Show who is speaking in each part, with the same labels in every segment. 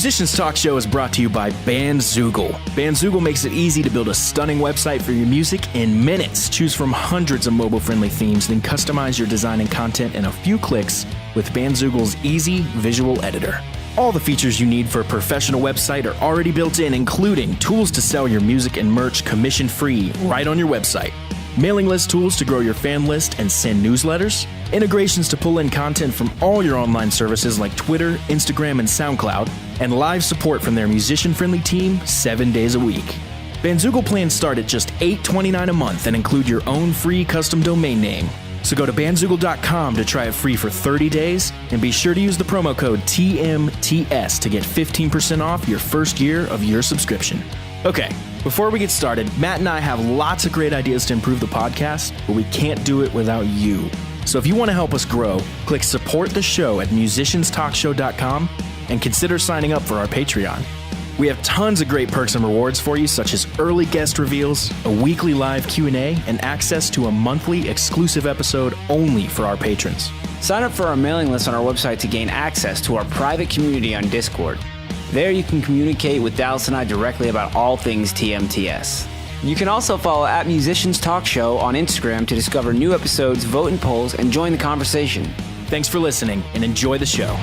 Speaker 1: Musicians Talk Show is brought to you by Bandzoogle. Bandzoogle makes it easy to build a stunning website for your music in minutes. Choose from hundreds of mobile-friendly themes, then customize your design and content in a few clicks with Bandzoogle's easy visual editor. All the features you need for a professional website are already built in, including tools to sell your music and merch commission-free right on your website, mailing list tools to grow your fan list and send newsletters, integrations to pull in content from all your online services like Twitter, Instagram, and SoundCloud, and live support from their musician-friendly team 7 days a week. Bandzoogle plans start at just $8.29 a month and include your own free custom domain name. So go to bandzoogle.com to try it free for 30 days, and be sure to use the promo code TMTS to get 15% off your first year of your subscription. Okay, before we get started, Matt and I have lots of great ideas to improve the podcast, but we can't do it without you. So if you want to help us grow, click support the show at musicianstalkshow.com and consider signing up for our Patreon. We have tons of great perks and rewards for you, such as early guest reveals, a weekly live Q&A, and access to a monthly exclusive episode only for our patrons.
Speaker 2: Sign up for our mailing list on our website to gain access to our private community on Discord. There you can communicate with Dallas and I directly about all things TMTS. You can also follow at Musicians Talk Show on Instagram to discover new episodes, vote in polls, and join the conversation.
Speaker 1: Thanks for listening, and enjoy the show.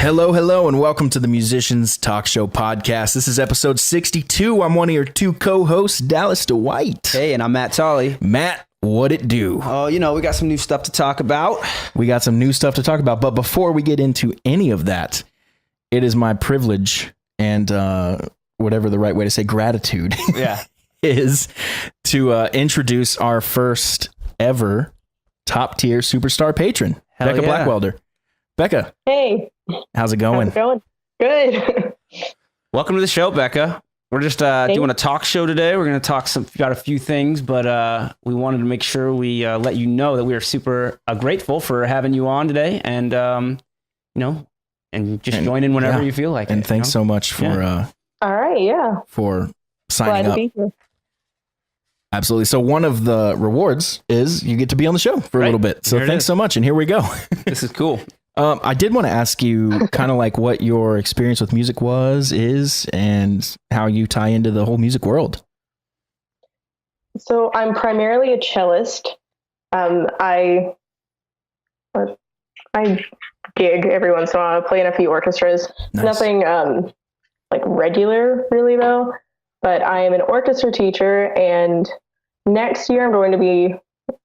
Speaker 1: Hello, and welcome to the Musicians Talk Show podcast. This is episode 62. I'm one of your two co-hosts, Dallas DeWhite.
Speaker 2: Hey, and I'm Matt Tolley.
Speaker 1: Matt, what it do?
Speaker 2: Oh, we got some new stuff to talk about.
Speaker 1: But before we get into any of that, it is my privilege and whatever the right way to say gratitude is to introduce our first ever top tier superstar patron, Becca Blackwelder. Becca.
Speaker 3: Hey.
Speaker 1: How's it going?
Speaker 3: Good.
Speaker 2: Welcome to the show, Becca. We're just doing a talk show today. We're going to talk about a few things, but we wanted to make sure we let you know that we are super grateful for having you on today, and join in whenever you feel like it.
Speaker 1: And thanks so much for
Speaker 3: all right,
Speaker 1: for signing
Speaker 3: Glad to
Speaker 1: up.
Speaker 3: be here.
Speaker 1: Absolutely. So one of the rewards is you get to be on the show for a little bit. So thanks so much, and here we go.
Speaker 2: This is cool.
Speaker 1: I did want to ask you kind of like what your experience with music is, and how you tie into the whole music world.
Speaker 3: So I'm primarily a cellist. I gig every once in a while. I play in a few orchestras.
Speaker 1: Nice.
Speaker 3: Nothing like regular really though, but I am an orchestra teacher, and next year I'm going to be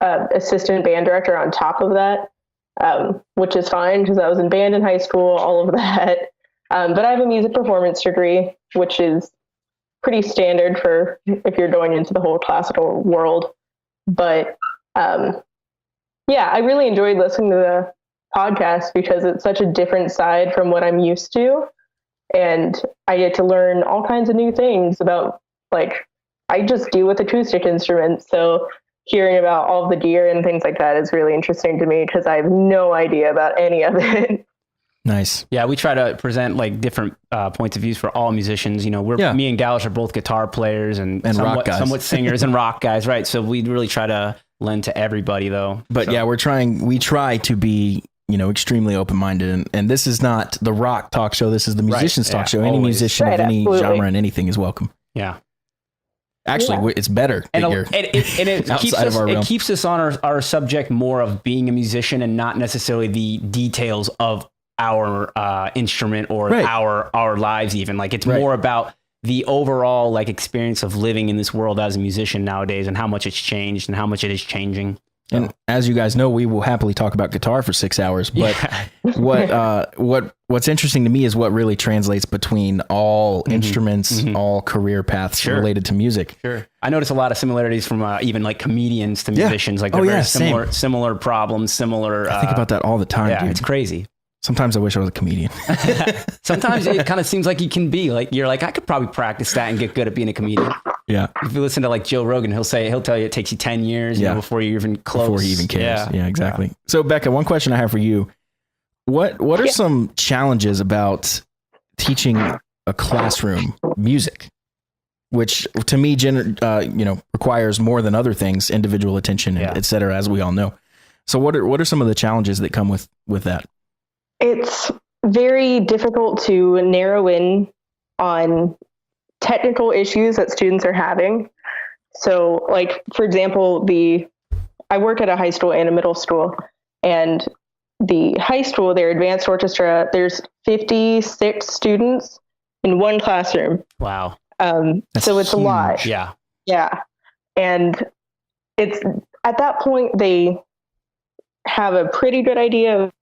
Speaker 3: assistant band director on top of that. Which is fine because I was in band in high school, all of that. But I have a music performance degree, which is pretty standard for if you're going into the whole classical world. But I really enjoyed listening to the podcast because it's such a different side from what I'm used to. And I get to learn all kinds of new things about, I just deal with acoustic instruments. So hearing about all of the gear and things like that is really interesting to me because I have no idea about any of it.
Speaker 1: Nice.
Speaker 2: Yeah, we try to present different points of views for all musicians. Me and Dallas are both guitar players and somewhat singers and rock guys, right? So we really try to lend to everybody, though.
Speaker 1: But we try to be extremely open-minded, and this is not the rock talk show. This is the Musicians Talk Show. Any musician of any genre and anything is welcome.
Speaker 2: Yeah.
Speaker 1: Actually, it's better.
Speaker 2: It keeps us on our subject more of being a musician and not necessarily the details of our instrument or our lives even. It's more about the overall experience of living in this world as a musician nowadays and how much it's changed and how much it is changing.
Speaker 1: And as you guys know, we will happily talk about guitar for 6 hours. But what's interesting to me is what really translates between all instruments, all career paths related to music.
Speaker 2: Sure. I notice a lot of similarities from even comedians to musicians. They're very similar problems, similar.
Speaker 1: I think about that all the time.
Speaker 2: Yeah,
Speaker 1: dude.
Speaker 2: it's crazy.
Speaker 1: Sometimes I wish I was a comedian.
Speaker 2: Sometimes it kind of seems like you can be you're I could probably practice that and get good at being a comedian.
Speaker 1: Yeah.
Speaker 2: If you listen to Joe Rogan, he'll tell you it takes you 10 years before you even close.
Speaker 1: Before he even cares. Yeah, exactly. So Becca, one question I have for you. What are some challenges about teaching a classroom music, which to me, requires more than other things, individual attention, et cetera, as we all know. So what are some of the challenges that come with that?
Speaker 3: It's very difficult to narrow in on technical issues that students are having. So, like, for example, I work at a high school and a middle school, and the high school, their advanced orchestra, there's 56 students in one classroom.
Speaker 2: Wow.
Speaker 3: So it's huge. A lot.
Speaker 2: Yeah.
Speaker 3: Yeah. And it's at that point, they have a pretty good idea of,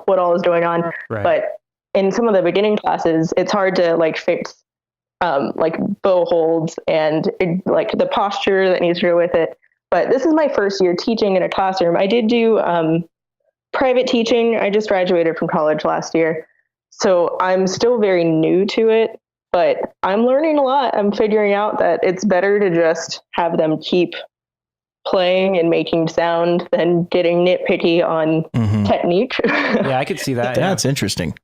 Speaker 3: what all is going on.
Speaker 2: Right.
Speaker 3: But in some of the beginning classes, it's hard to fix bow holds and the posture that needs to go with it. But this is my first year teaching in a classroom. I did do private teaching. I just graduated from college last year. So I'm still very new to it, but I'm learning a lot. I'm figuring out that it's better to just have them keep playing and making sound than getting nitpicky on technique.
Speaker 2: Yeah, I could see that.
Speaker 1: That's interesting.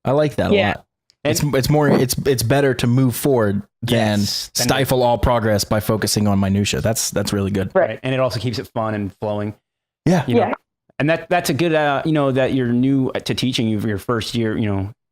Speaker 1: I like that a lot. It's better to move forward than stifle all progress by focusing on minutia. That's really good.
Speaker 2: Right. And it also keeps it fun and flowing.
Speaker 1: Yeah.
Speaker 3: Yeah.
Speaker 2: And that's a good, that you're new to teaching. Your first year,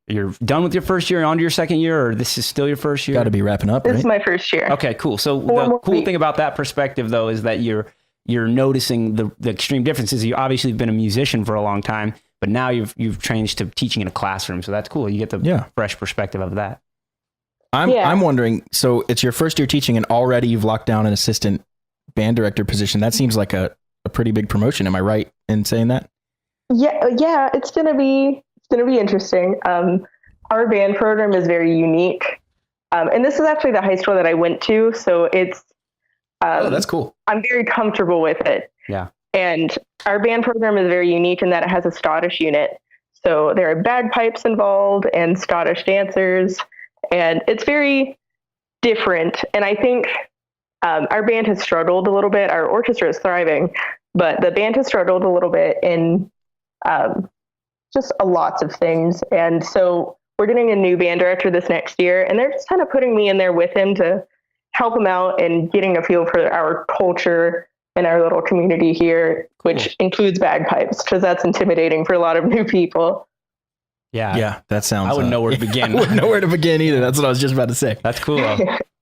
Speaker 2: you're done with your first year and on to your second year, or this is still your first year?
Speaker 1: Got to be wrapping up, right?
Speaker 3: This is my first year.
Speaker 2: Okay, cool. So the cool thing about that perspective, though, is that you're noticing the extreme differences. You obviously have been a musician for a long time, but now you've changed to teaching in a classroom. So that's cool. You get the fresh perspective of that.
Speaker 1: I'm wondering, so it's your first year teaching and already you've locked down an assistant band director position. That seems like a pretty big promotion. Am I right in saying that?
Speaker 3: Yeah, it's going to be interesting. Our band program is very unique. And this is actually the high school that I went to. So it's,
Speaker 1: that's cool.
Speaker 3: I'm very comfortable with it.
Speaker 2: Yeah.
Speaker 3: And our band program is very unique in that it has a Scottish unit. So there are bagpipes involved and Scottish dancers, and it's very different. And I think our band has struggled a little bit. Our orchestra is thriving, but the band has struggled a little bit in just lots of things. And so we're getting a new band director this next year, and they're just kind of putting me in there with him to help him out and getting a feel for our culture and our little community here, which includes bagpipes, because that's intimidating for a lot of new people.
Speaker 2: Yeah.
Speaker 1: That sounds...
Speaker 2: I wouldn't know where to begin.
Speaker 1: I wouldn't know where to begin either. That's what I was just about to say.
Speaker 2: That's cool.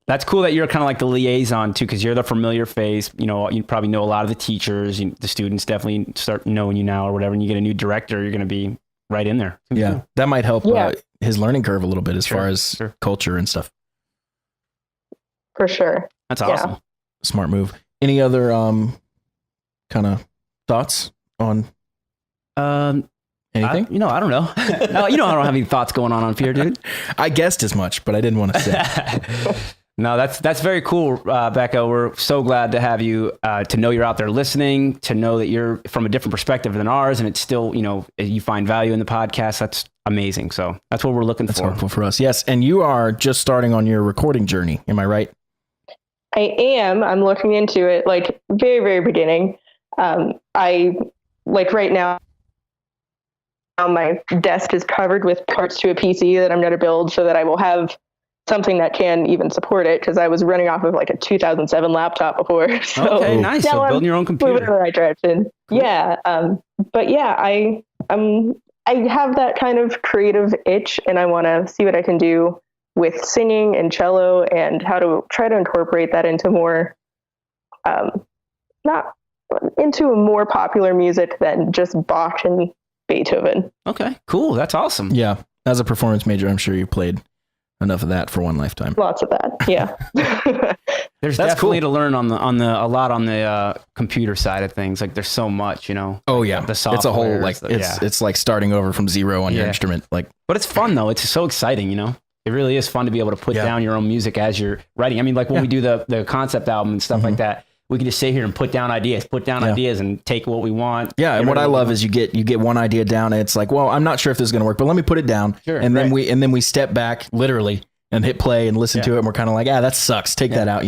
Speaker 2: That's cool that you're kind of like the liaison too, because you're the familiar face. You probably know a lot of the teachers. The students definitely start knowing you now or whatever, and you get a new director, you're going to be right in there.
Speaker 1: Yeah, cool. That might help his learning curve a little bit as far as culture and stuff.
Speaker 3: For sure.
Speaker 2: That's awesome. Yeah.
Speaker 1: Smart move. Any other kind of thoughts on anything?
Speaker 2: I don't know. No, I don't have any thoughts going on here, dude.
Speaker 1: I guessed as much, but I didn't want to say.
Speaker 2: No, that's very cool, Becca. We're so glad to have you, to know you're out there listening, to know that you're from a different perspective than ours, and it's still, you find value in the podcast. That's amazing. So that's what we're looking for.
Speaker 1: That's helpful for us. Yes. And you are just starting on your recording journey. Am I right?
Speaker 3: I am. I'm looking into it very, very beginning. I right now, my desk is covered with parts to a PC that I'm going to build so that I will have something that can even support it, because I was running off of a 2007 laptop before. So
Speaker 2: okay, nice. So building your own computer.
Speaker 3: Moving in the right direction. Cool. Yeah. But yeah, I have that kind of creative itch, and I want to see what I can do with singing and cello, and how to try to incorporate that into more, not into more popular music than just Bach and Beethoven.
Speaker 2: Okay, cool. That's awesome.
Speaker 1: Yeah. As a performance major, I'm sure you played enough of that for one lifetime.
Speaker 3: Lots of that. Yeah.
Speaker 2: There's definitely to learn on the computer side of things. There's so much,
Speaker 1: Oh yeah.
Speaker 2: The software.
Speaker 1: It's a whole, it's like starting over from zero on your instrument. But
Speaker 2: it's fun though. It's so exciting, It really is fun to be able to put down your own music as you're writing. I mean, when we do the concept album and stuff like that, we can just sit here and put down ideas and take what we want.
Speaker 1: Yeah. And what I love is you get one idea down and it's like, well, I'm not sure if this is going to work, but let me put it down.
Speaker 2: Sure,
Speaker 1: and then we step back literally and hit play and listen to it. And we're kind of like, that sucks. Take that out,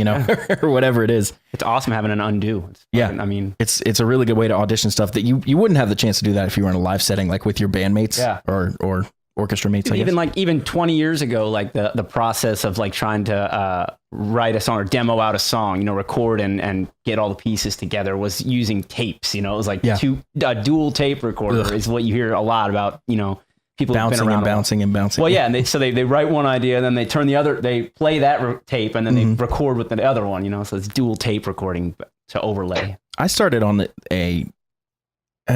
Speaker 1: or whatever it is.
Speaker 2: It's awesome having an undo. I mean,
Speaker 1: it's a really good way to audition stuff that you wouldn't have the chance to do that if you were in a live setting, like with your bandmates or orchestra mates.
Speaker 2: Even 20 years ago, like the process of like trying to write a song or demo out a song, record and get all the pieces together was using tapes. It was like a dual tape recorder is what you hear a lot about. People
Speaker 1: bouncing and bouncing and bouncing.
Speaker 2: Well, yeah, and they write one idea, and then they turn they play that tape, and then they record with the other one. So it's dual tape recording to overlay.
Speaker 1: I started on it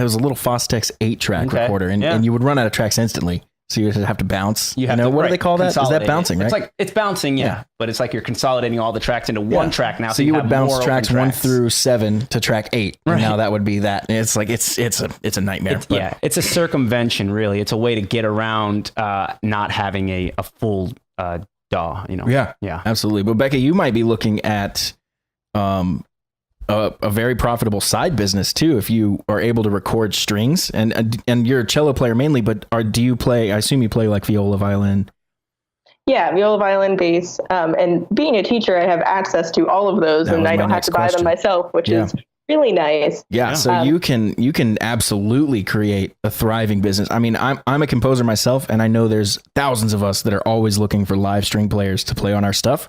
Speaker 1: was a little Fostex 8-track recorder, and you would run out of tracks instantly. So you have to bounce. What do they call that? Is that bouncing, right?
Speaker 2: It's bouncing, yeah. But it's like you're consolidating all the tracks into one track now.
Speaker 1: So you would bounce tracks 1 through 7 to track 8. Right. And now that would be that. And it's like it's a nightmare.
Speaker 2: It's a circumvention, really. It's a way to get around not having a full DAW.
Speaker 1: Yeah, absolutely. But Becca, you might be looking at a very profitable side business too, if you are able to record strings and you're a cello player mainly, but do you play, I assume you play like viola, violin?
Speaker 3: Yeah, viola, violin, bass. And being a teacher, I have access to all of those and I don't have to buy them myself, which is really nice.
Speaker 1: Yeah. So you can absolutely create a thriving business. I mean, I'm a composer myself, and I know there's thousands of us that are always looking for live string players to play on our stuff.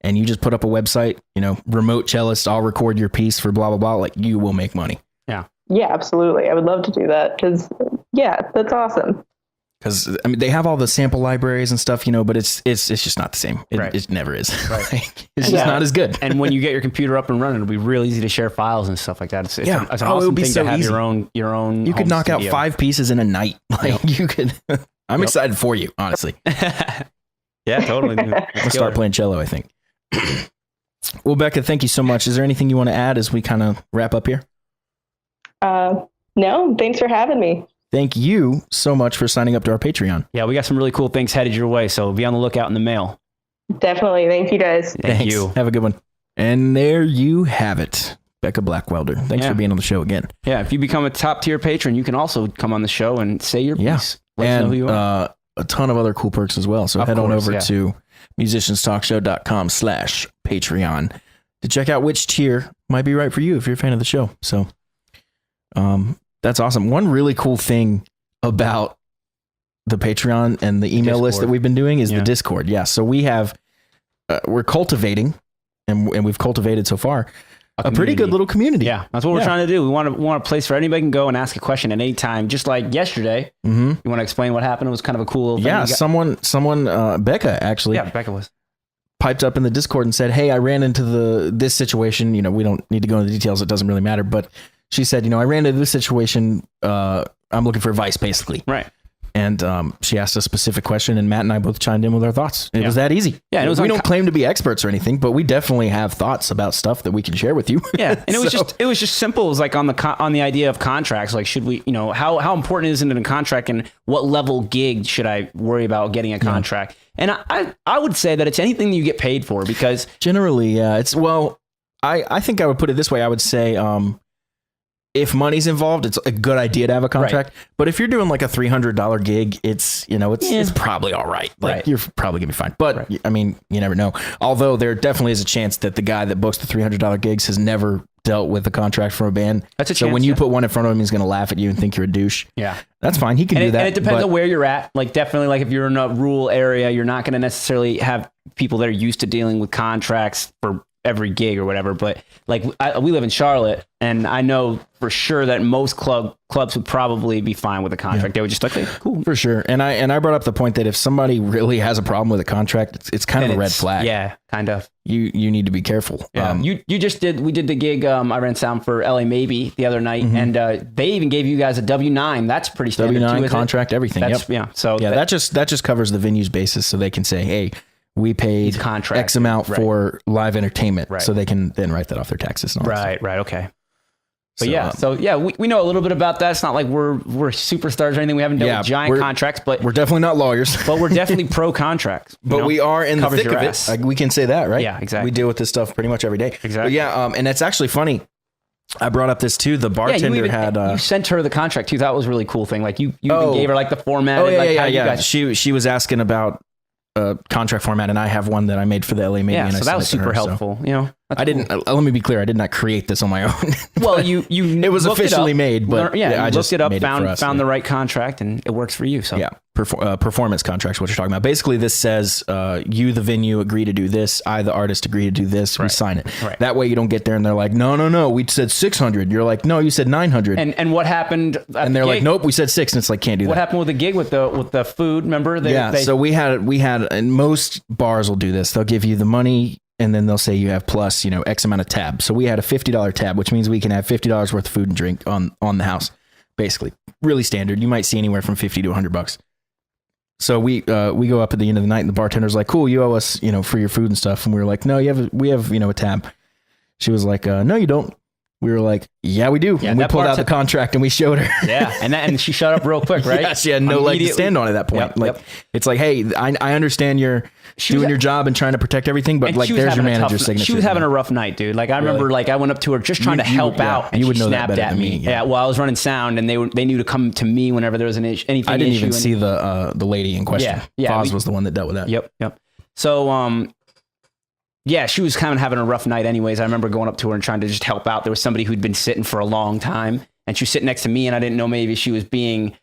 Speaker 1: And you just put up a website, remote cellist, I'll record your piece for blah, blah, blah. Like, you will make money.
Speaker 2: Yeah.
Speaker 3: Yeah, absolutely. I would love to do that because, that's awesome.
Speaker 1: Because, I mean, they have all the sample libraries and stuff, but it's just not the same. It never is. Right. It's just not as good.
Speaker 2: And when you get your computer up and running, it'll be real easy to share files and stuff like that. It's an awesome thing to have your own.
Speaker 1: You could knock out 5 pieces in a night. You could. I'm excited for you, honestly.
Speaker 2: Yeah, totally.
Speaker 1: Let's start playing cello, I think. Well, Becca, thank you so much. Is there anything you want to add as we kind of wrap up here?
Speaker 3: No, thanks for having me.
Speaker 1: Thank you so much for signing up to our Patreon.
Speaker 2: Yeah, we got some really cool things headed your way, so be on the lookout in the mail.
Speaker 3: Definitely. Thank you, guys.
Speaker 1: Thank you. Have a good one. And there you have it. Becca Blackwelder. Thanks for being on the show again.
Speaker 2: Yeah, if you become a top tier patron, you can also come on the show and say your piece. Let us know who you are.
Speaker 1: A ton of other cool perks as well. So head on over to musicianstalkshow.com/Patreon to check out which tier might be right for you if you're a fan of the show. So that's awesome. One really cool thing about the Patreon and the email list that we've been doing is the Discord. Yeah. So we're cultivating, and we've cultivated so far a pretty good little community.
Speaker 2: Yeah, that's what we're trying to do. We want a place where anybody can go and ask a question at any time. Just like yesterday, you want to explain what happened? It was kind of a cool thing.
Speaker 1: Yeah, someone, Becca actually.
Speaker 2: Yeah, Becca was
Speaker 1: piped up in the Discord and said, "Hey, I ran into this situation. We don't need to go into the details. It doesn't really matter." But she said, "I ran into this situation. I'm looking for advice, basically."
Speaker 2: Right.
Speaker 1: And she asked a specific question, and Matt and I both chimed in with our thoughts. It was that easy.
Speaker 2: Yeah,
Speaker 1: we don't claim to be experts or anything, but we definitely have thoughts about stuff that we can share with you.
Speaker 2: Yeah, and it was just simple. It was like on the idea of contracts. Like, should we, how important is it in a contract, and what level gig should I worry about getting a contract? And I would say that it's anything that you get paid for, because
Speaker 1: generally, I think I would put it this way. I would say, if money's involved, it's a good idea to have a contract. Right. But if you're doing like a $300 gig, it's probably all right. Like you're probably gonna be fine. But I mean, you never know. Although there definitely is a chance that the guy that books the $300 gigs has never dealt with a contract from a band.
Speaker 2: That's a chance.
Speaker 1: So when you put one in front of him, he's gonna laugh at you and think you're a douche.
Speaker 2: Yeah,
Speaker 1: that's fine. He can do that.
Speaker 2: And it depends on where you're at. Like definitely, like if you're in a rural area, you're not gonna necessarily have people that are used to dealing with contracts for every gig or whatever. But like we live in Charlotte, and I know for sure that most clubs would probably be fine with a contract. They would just like, hey, cool.
Speaker 1: For sure. And I brought up the point that if somebody really has a problem with a contract, it's kind of a red flag.
Speaker 2: Yeah, kind of.
Speaker 1: You need to be careful.
Speaker 2: Yeah. We did the gig. I ran sound for LA Maybe the other night, and they even gave you guys a W-9. That's pretty standard.
Speaker 1: W-9 contract, everything.
Speaker 2: Yeah. So
Speaker 1: that just covers the venue's basis, so they can say, hey, we paid X amount for live entertainment, so they can then write that off their taxes. And all
Speaker 2: right. Okay. But we know a little bit about that. It's not like we're superstars or anything. We haven't done giant contracts, but
Speaker 1: we're definitely not lawyers.
Speaker 2: But we're definitely pro contracts.
Speaker 1: But we are in the thick of it. Like, we can say that, right?
Speaker 2: Yeah, exactly.
Speaker 1: We deal with this stuff pretty much every day.
Speaker 2: Exactly.
Speaker 1: But and it's actually funny. I brought up this too. The bartender
Speaker 2: you sent her the contract too. That was a really cool thing. Like you even gave her like the format.
Speaker 1: She was asking about contract format, and I have one that I made for the LA Maybe.
Speaker 2: Yeah, so that was super helpful.
Speaker 1: So. I didn't. Let me be clear. I did not create this on my own.
Speaker 2: Well, you
Speaker 1: it was officially made, but
Speaker 2: I
Speaker 1: just
Speaker 2: looked it up,
Speaker 1: made
Speaker 2: found the right contract, and it works for you. So
Speaker 1: yeah, performance contracts, what you're talking about. Basically, this says you, the venue, agree to do this. I, the artist, agree to do this. We sign it. Right. That way you don't get there and they're like, no, we said 600. You're like, no, you said 900.
Speaker 2: And what happened?
Speaker 1: And they're like, nope, we said 6. And it's like, can't do that.
Speaker 2: What happened with the gig with the food? Remember?
Speaker 1: So we had, and most bars will do this. They'll give you the money and then they'll say you have plus, X amount of tab. So we had a $50 tab, which means we can have $50 worth of food and drink on the house. Basically, really standard. You might see anywhere from $50 to $100. So we go up at the end of the night and the bartender's like, cool, you owe us, for your food and stuff. And we were like, no, we have a tab. She was like, no, you don't. We were like, yeah, we do. Yeah, and we pulled out the contract and we showed her.
Speaker 2: Yeah. And she shut up real quick, right?
Speaker 1: Yeah, she had no leg to stand on at that point. It's like, hey, I understand you're doing your job and trying to protect everything, but like, there's your manager's signature.
Speaker 2: She was having a rough night, dude. Like, I remember, I went up to her just trying to help out, and she snapped at me. Yeah. Well, I was running sound, and they knew to come to me whenever there was anything.
Speaker 1: I didn't even see the lady in question. Yeah. Foz was the one that dealt with that.
Speaker 2: Yep. So, yeah, she was kind of having a rough night anyways. I remember going up to her and trying to just help out. There was somebody who'd been sitting for a long time, and she was sitting next to me, and I didn't know maybe she was being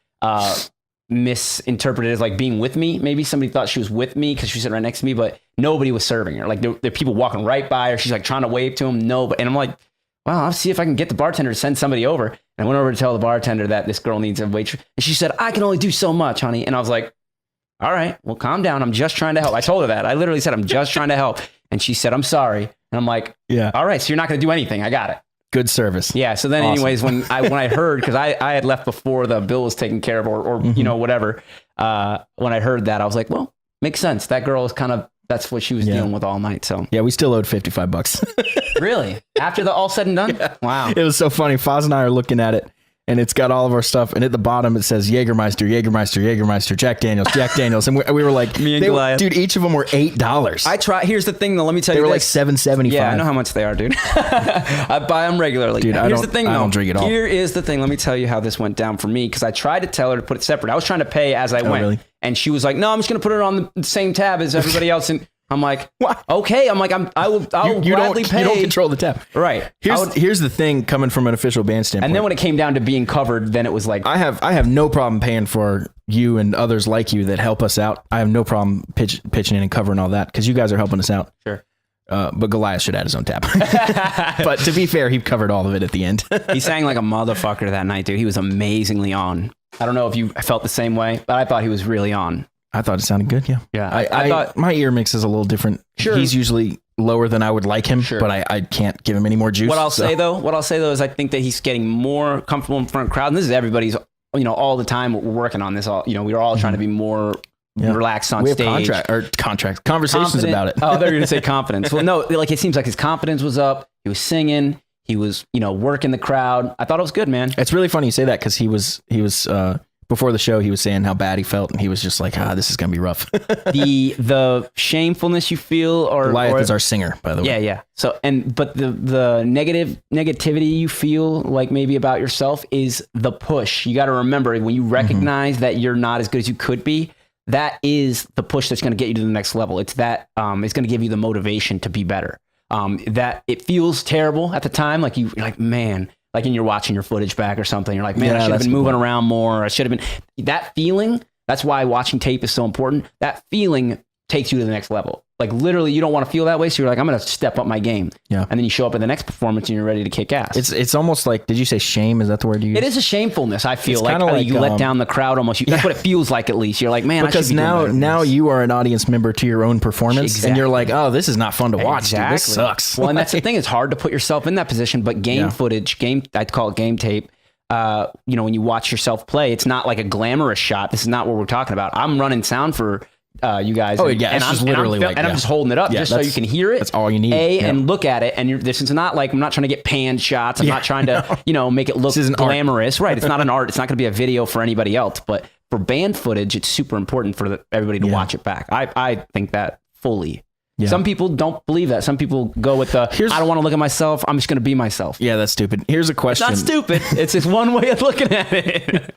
Speaker 2: misinterpreted as like being with me. Maybe somebody thought she was with me because she was sitting right next to me, but nobody was serving her. Like there are people walking right by her. She's like trying to wave to them. And I'm like, well, I'll see if I can get the bartender to send somebody over. And I went over to tell the bartender that this girl needs a waitress. And she said, I can only do so much, honey. And I was like, all right, well, calm down. I'm just trying to help. I told her that. I literally said, I'm just trying to help. And she said, I'm sorry. And I'm like, yeah, all right. So you're not going to do anything. I got it.
Speaker 1: Good service.
Speaker 2: Yeah. So then anyways, when I heard, cause I had left before the bill was taken care of or whatever. When I heard that, I was like, well, makes sense. That girl is that's what she was dealing with all night. So
Speaker 1: yeah, we still owed $55.
Speaker 2: Really? After all said and done? Yeah. Wow.
Speaker 1: It was so funny. Foz and I are looking at it. And it's got all of our stuff. And at the bottom, it says Jägermeister, Jack Daniels. And we were like,
Speaker 2: me and Goliath.
Speaker 1: Dude, each of them were $8.
Speaker 2: Here's the thing, though. Let me tell you
Speaker 1: They were like $7.75.
Speaker 2: Yeah, I know how much they are, dude. I buy them regularly.
Speaker 1: Dude, I don't drink it all.
Speaker 2: Here is the thing. Let me tell you how this went down for me. Because I tried to tell her to put it separate. I was trying to pay as I went. Really? And she was like, no, I'm just going to put it on the same tab as everybody else. And I'm like, what? Okay. I'm like, I'll gladly pay.
Speaker 1: You don't control the tab.
Speaker 2: Right.
Speaker 1: Here's the thing coming from an official band standpoint.
Speaker 2: And then when it came down to being covered, then it was like,
Speaker 1: I have no problem paying for you and others like you that help us out. I have no problem pitching in and covering all that because you guys are helping us out.
Speaker 2: Sure.
Speaker 1: But Goliath should add his own tab. But to be fair, he covered all of it at the end.
Speaker 2: He sang like a motherfucker that night, dude. He was amazingly on. I don't know if you felt the same way, but I thought he was really on.
Speaker 1: I thought it sounded good. Yeah.
Speaker 2: Yeah.
Speaker 1: I thought my ear mix is a little different. Sure. He's usually lower than I would like him, but I can't give him any more juice.
Speaker 2: What I'll say though is I think that he's getting more comfortable in front of crowd. And this is everybody's, all the time we're working on this. We're all trying to be more relaxed on stage.
Speaker 1: Conversations about it.
Speaker 2: Oh, they're going to say confidence. Well, no, like it seems like his confidence was up. He was singing. He was, working the crowd. I thought it was good, man.
Speaker 1: It's really funny you say that because he was before the show, he was saying how bad he felt, and he was just like, this is going to be rough.
Speaker 2: the shamefulness you feel,
Speaker 1: Goliath is our singer, by the way.
Speaker 2: Yeah. So, but the negativity you feel like maybe about yourself is the push. You got to remember when you recognize that you're not as good as you could be, that is the push that's going to get you to the next level. It's that, it's going to give you the motivation to be better. That it feels terrible at the time. Like you're like, man, like when you're watching your footage back or something, you're like, man, I should have been moving around more. I should have been. That feeling, that's why watching tape is so important. That feeling takes you to the next level. Like literally, you don't want to feel that way. So you're like, I'm going to step up my game. Yeah. And then you show up in the next performance and you're ready to kick ass.
Speaker 1: It's almost like, did you say shame? Is that the word you use?
Speaker 2: It is a shamefulness. I feel like you let down the crowd almost. That's what it feels like at least. You're like, man,
Speaker 1: because now you are an audience member to your own performance and you're like, oh, this is not fun to watch. Dude. This sucks.
Speaker 2: Well, and that's the thing. It's hard to put yourself in that position, but footage, I'd call it game tape. When you watch yourself play, it's not like a glamorous shot. This is not what we're talking about. I'm running sound for you guys.
Speaker 1: Oh, yeah. I'm
Speaker 2: just holding it up just so you can hear it.
Speaker 1: That's all you need.
Speaker 2: And look at it. And this is not like, I'm not trying to get pan shots. I'm not trying to, make it look glamorous. Right. It's not an art. It's not going to be a video for anybody else. But for band footage, it's super important for everybody to watch it back. I think that fully. Yeah. Some people don't believe that. Some people go with I don't want to look at myself. I'm just going to be myself.
Speaker 1: Yeah, that's stupid. Here's a question.
Speaker 2: It's not stupid. It's just one way of looking at it.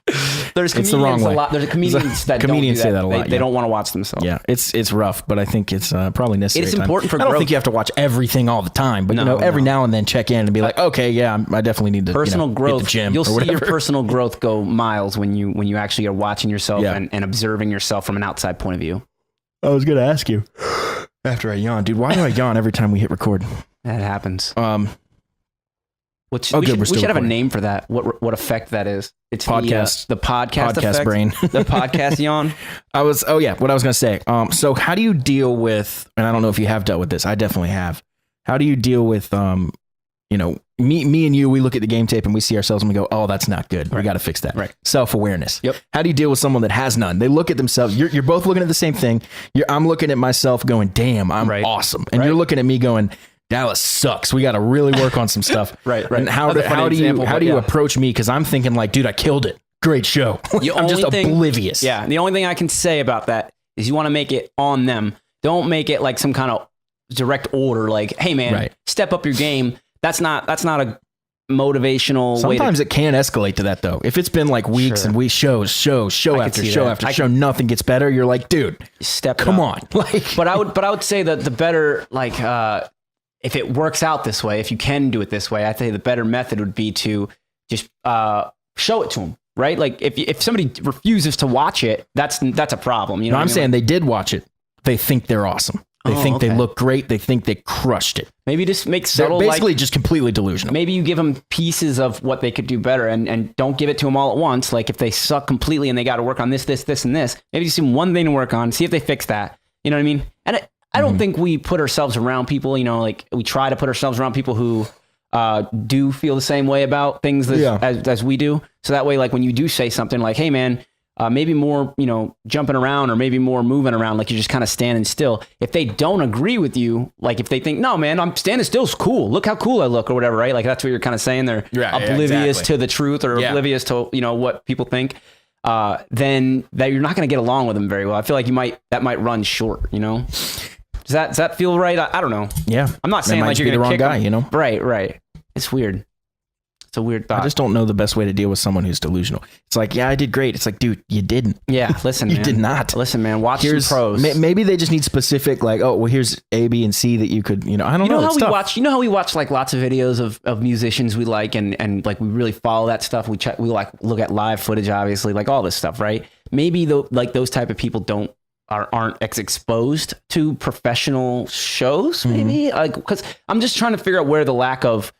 Speaker 2: There's comedians
Speaker 1: the wrong way.
Speaker 2: a lot. There's comedians that
Speaker 1: comedians
Speaker 2: don't do
Speaker 1: say that a lot.
Speaker 2: They don't want to watch themselves.
Speaker 1: Yeah, it's rough, but I think it's probably necessary.
Speaker 2: It is important for growth.
Speaker 1: I don't think you have to watch everything all the time, but every now and then check in and be like, okay, yeah, I definitely need to
Speaker 2: personal growth.
Speaker 1: Hit the gym.
Speaker 2: You'll see your personal growth go miles when you actually are watching yourself and observing yourself from an outside point of view.
Speaker 1: I was going to ask you after I yawn, dude. Why do I yawn every time we hit record?
Speaker 2: That happens. We should have a name for that. What effect that is? It's
Speaker 1: podcast.
Speaker 2: The podcast
Speaker 1: effect, brain.
Speaker 2: The podcast yawn.
Speaker 1: What I was going to say. So how do you deal with? And I don't know if you have dealt with this. I definitely have. How do you deal with? Me and you. We look at the game tape and we see ourselves and we go, "Oh, that's not good. We got to fix that."
Speaker 2: Right.
Speaker 1: Self-awareness.
Speaker 2: Yep.
Speaker 1: How do you deal with someone that has none? They look at themselves. You're both looking at the same thing. I'm looking at myself going, "Damn, I'm awesome," and you're looking at me going, Dallas sucks. We got to really work on some stuff.
Speaker 2: Right.
Speaker 1: And how do you approach me? Because I'm thinking like, dude, I killed it. Great show. I'm just oblivious.
Speaker 2: Yeah. The only thing I can say about that is you want to make it on them. Don't make it like some kind of direct order. Like, hey man, step up your game. That's not a motivational.
Speaker 1: Sometimes it can escalate to that though. If it's been like weeks and weeks, show after show, nothing gets better. You're like, dude, come on. Like,
Speaker 2: but I would say that the better if it works out this way, if you can do it this way, I think the better method would be to just show it to them, right? Like if somebody refuses to watch it, that's a problem. You know,
Speaker 1: I'm saying they did watch it. They think they're awesome. They think they look great. They think they crushed it.
Speaker 2: Maybe just make subtle.
Speaker 1: They're basically just completely delusional.
Speaker 2: Maybe you give them pieces of what they could do better, and don't give it to them all at once. Like if they suck completely and they got to work on this, and this, maybe just give them one thing to work on. See if they fix that. You know what I mean? And I don't think we put ourselves around people, like we try to put ourselves around people who do feel the same way about things as we do. So that way, like when you do say something like, hey man, maybe more, jumping around or maybe more moving around, like you're just kind of standing still. If they don't agree with you, like if they think, no man, I'm standing still is cool. Look how cool I look or whatever, right? Like that's what you're kind of saying. They're oblivious to the truth or oblivious to, what people think. Then that you're not going to get along with them very well. I feel like that might run short, Does that feel right? I don't know.
Speaker 1: Yeah.
Speaker 2: I'm not saying like you're
Speaker 1: the wrong guy,
Speaker 2: Right. It's weird. It's a weird thought.
Speaker 1: I just don't know the best way to deal with someone who's delusional. It's like, yeah, I did great. It's like, dude, you didn't.
Speaker 2: Yeah, listen,
Speaker 1: you did not.
Speaker 2: Listen, man, watch some pros.
Speaker 1: Maybe they just need specific, like, oh, well, here's A, B, and C that you could, I don't know.
Speaker 2: How we watch like lots of videos of musicians we like and like we really follow that stuff. We like look at live footage, obviously, like all this stuff, right? Maybe like those type of people aren't exposed to professional shows, maybe like because I'm just trying to figure out where the lack of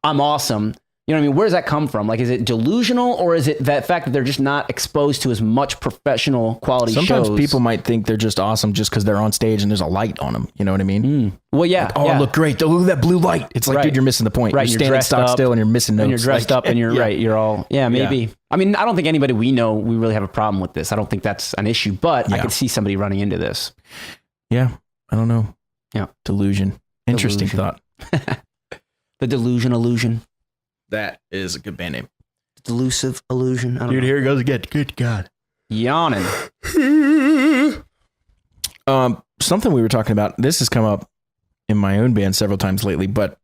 Speaker 2: I'm awesome. You know what I mean? Where does that come from? Like, is it delusional or is it that fact that they're just not exposed to as much professional quality shows?
Speaker 1: Sometimes people might think they're just awesome just because they're on stage and there's a light on them. You know what I mean?
Speaker 2: Well, yeah.
Speaker 1: Like, I look great. Look at that blue light. It's like, dude, you're missing the point.
Speaker 2: Right.
Speaker 1: You're standing stock still and you're missing notes.
Speaker 2: And you're dressed up and you're right. You're all, maybe. Yeah. I mean, I don't think anybody we know, we really have a problem with this. I don't think that's an issue, but I could see somebody running into this.
Speaker 1: Yeah. I don't know.
Speaker 2: Yeah.
Speaker 1: Delusion. Interesting thought.
Speaker 2: The delusion illusion.
Speaker 1: That is a good band name.
Speaker 2: Delusive illusion.
Speaker 1: Dude, here it goes again. Good God.
Speaker 2: Yawning.
Speaker 1: Something we were talking about, this has come up in my own band several times lately, but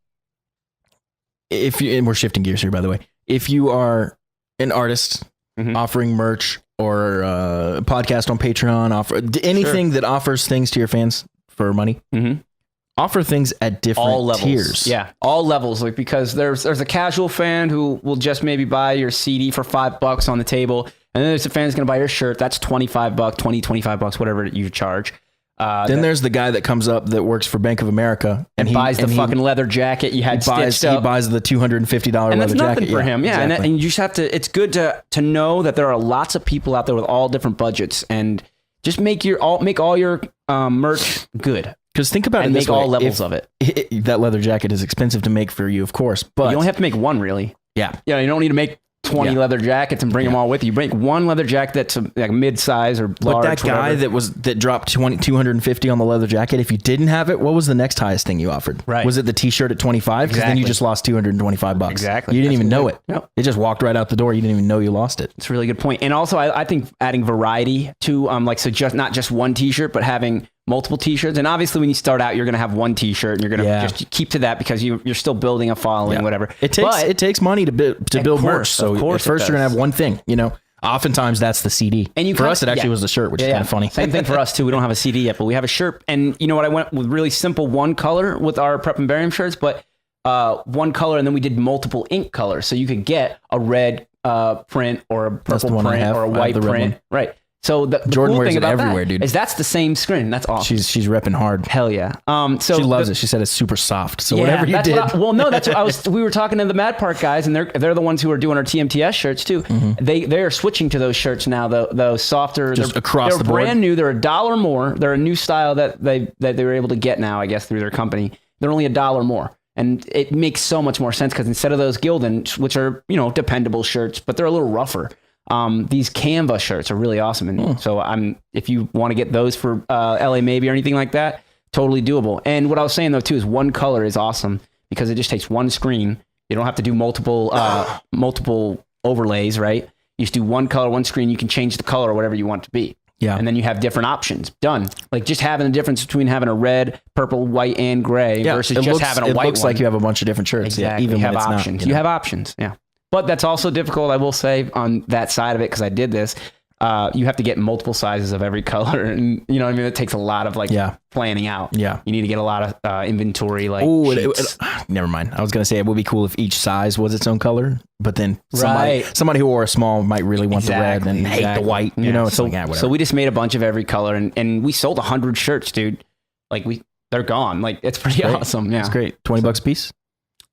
Speaker 1: and we're shifting gears here, by the way. If you are an artist offering merch or a podcast on Patreon, offer anything that offers things to your fans for money, offer things at different tiers.
Speaker 2: Yeah, all levels. Like because there's a casual fan who will just maybe buy your CD for $5 on the table, and then there's a fan who's going to buy your shirt. That's $25, $25, whatever you charge.
Speaker 1: Then there's the guy that comes up that works for Bank of America and he
Speaker 2: buys the fucking leather jacket you had stitched up.
Speaker 1: He buys the $250 leather jacket.
Speaker 2: And that's nothing for him. Yeah, exactly. and you just have to. It's good to know that there are lots of people out there with all different budgets, and just make all your merch good.
Speaker 1: Because think about it this
Speaker 2: way.
Speaker 1: Make
Speaker 2: all levels of it.
Speaker 1: That leather jacket is expensive to make for you, of course, but
Speaker 2: you only have to make one, really.
Speaker 1: Yeah.
Speaker 2: Yeah, you don't need to make 20 leather jackets and bring them all with you. Make one leather jacket that's like mid-size or large.
Speaker 1: But that guy that dropped $250 on the leather jacket, if you didn't have it, what was the next highest thing you offered?
Speaker 2: Right.
Speaker 1: Was it the t-shirt at $25? Because then you just lost $225.
Speaker 2: Exactly.
Speaker 1: You didn't even know it.
Speaker 2: Nope.
Speaker 1: It just walked right out the door. You didn't even know you lost it.
Speaker 2: It's a really good point. And also I think adding variety to so just not just one t-shirt, but having multiple t-shirts. And obviously when you start out, you're going to have one t-shirt and you're going to just keep to that because you're still building a following, whatever.
Speaker 1: It takes money to build merch. So at first you're going to have one thing, you know. Oftentimes that's the CD. And for us, it actually was the shirt, which is kind of funny.
Speaker 2: Same thing for us too. We don't have a CD yet, but we have a shirt. And you know what? I went with really simple one color with our Prep and Barium shirts, but one color, and then we did multiple ink colors. So you could get a red print or a purple print or a white print. Right. So the
Speaker 1: Jordan
Speaker 2: cool
Speaker 1: wears
Speaker 2: thing
Speaker 1: it
Speaker 2: about
Speaker 1: everywhere,
Speaker 2: that
Speaker 1: dude.
Speaker 2: is that's the same screen. That's awesome.
Speaker 1: She's repping hard.
Speaker 2: Hell yeah. So
Speaker 1: she loves it. She said it's super soft. So whatever you did.
Speaker 2: That's what we were talking to the Mad Park guys, and they're the ones who are doing our TMTS shirts too. Mm-hmm. They are switching to those shirts now. Those softer,
Speaker 1: just across the board.
Speaker 2: They're brand new. They're $1 more. They're a new style that they were able to get now, I guess, through their company. They're only $1 more. And it makes so much more sense because instead of those Gildan, which are, you know, dependable shirts, but they're a little rougher. These Canva shirts are really awesome. And so if you want to get those for LA Maybe or anything like that, totally doable. And what I was saying though too is one color is awesome because it just takes one screen. You don't have to do multiple overlays, right? You just do one color, one screen. You can change the color or whatever you want it to be.
Speaker 1: Yeah.
Speaker 2: And then you have different options. Done. Like just having the difference between having a red, purple, white, and gray versus just having a white one.
Speaker 1: It looks like you have a bunch of different shirts.
Speaker 2: Exactly.
Speaker 1: Even
Speaker 2: you
Speaker 1: when
Speaker 2: have
Speaker 1: it's
Speaker 2: options.
Speaker 1: Not,
Speaker 2: you have options. Yeah. But that's also difficult, I will say, on that side of it, because I did this. You have to get multiple sizes of every color. And, you know what I mean? It takes a lot of planning out. Yeah. You need to get a lot of inventory.
Speaker 1: Never mind. I was going to say it would be cool if each size was its own color, but then somebody who wore a small might really want the red and hate the white. You know, it's whatever.
Speaker 2: So we just made a bunch of every color and we sold 100 shirts, dude. Like they're gone. Like it's pretty awesome. Yeah.
Speaker 1: It's great. $20 a piece.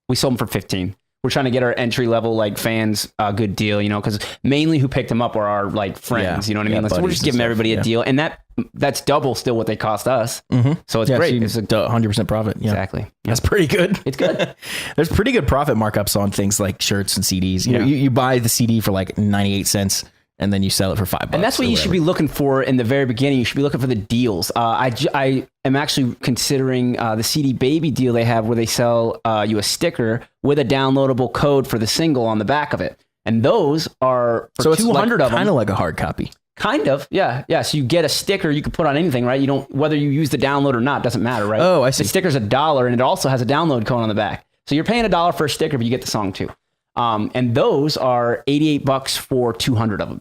Speaker 2: We sold them for 15. We're trying to get our entry level fans a good deal, you know, because mainly who picked them up were our friends, you know what I mean? So we're just giving everybody a deal, and that's double still what they cost us. Mm-hmm. So it's great.
Speaker 1: It's 100% profit. Yeah.
Speaker 2: Exactly.
Speaker 1: That's pretty good.
Speaker 2: It's good.
Speaker 1: There's pretty good profit markups on things like shirts and CDs. You know, you buy the CD for like 98 cents. And then you sell it for $5.
Speaker 2: And that's what you should be looking for in the very beginning. You should be looking for the deals. I am actually considering the CD Baby deal they have where they sell you a sticker with a downloadable code for the single on the back of it. And those are for 200 of them.
Speaker 1: Kind of like a hard copy.
Speaker 2: Kind of, yeah. So you get a sticker you can put on anything, right? You don't, whether you use the download or not, doesn't matter, right?
Speaker 1: Oh, I see.
Speaker 2: The sticker's $1 and it also has a download code on the back. So you're paying $1 for a sticker, but you get the song too. And those are $88 for 200 of them.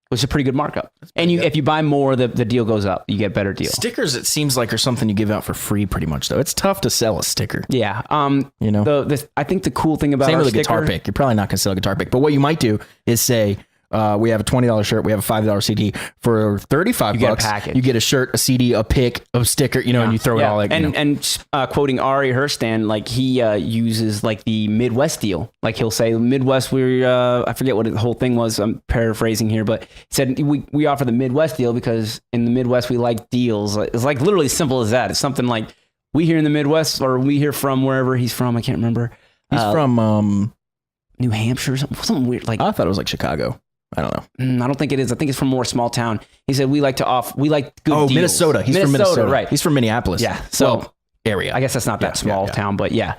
Speaker 2: Which is a pretty good markup. And if you buy more, the deal goes up. You get a better deal.
Speaker 1: Stickers, it seems like, are something you give out for free pretty much, though. It's tough to sell a sticker.
Speaker 2: Yeah.
Speaker 1: You know?
Speaker 2: I think the cool thing about
Speaker 1: same with a guitar pick. You're probably not going to sell a guitar pick. But what you might do is say, we have a $20 shirt, we have a $5 CD. For $35,
Speaker 2: you get a package.
Speaker 1: You get a shirt, a CD, a pick, a sticker, you know, and you throw it all like.
Speaker 2: And quoting Ari Herstand, like he uses like the Midwest deal. Like he'll say Midwest, I forget what the whole thing was. I'm paraphrasing here, but he said we offer the Midwest deal because in the Midwest we like deals. It's like literally as simple as that. It's something like we here in the Midwest, or we here from wherever he's from. I can't remember.
Speaker 1: He's from
Speaker 2: New Hampshire, something weird. Like
Speaker 1: I thought it was like Chicago. I don't know.
Speaker 2: I don't think it is. I think it's from more small town. He said we like good deals.
Speaker 1: Minnesota. He's from Minnesota,
Speaker 2: right?
Speaker 1: He's from Minneapolis.
Speaker 2: Yeah. So
Speaker 1: area.
Speaker 2: I guess that's not that small town, but yeah.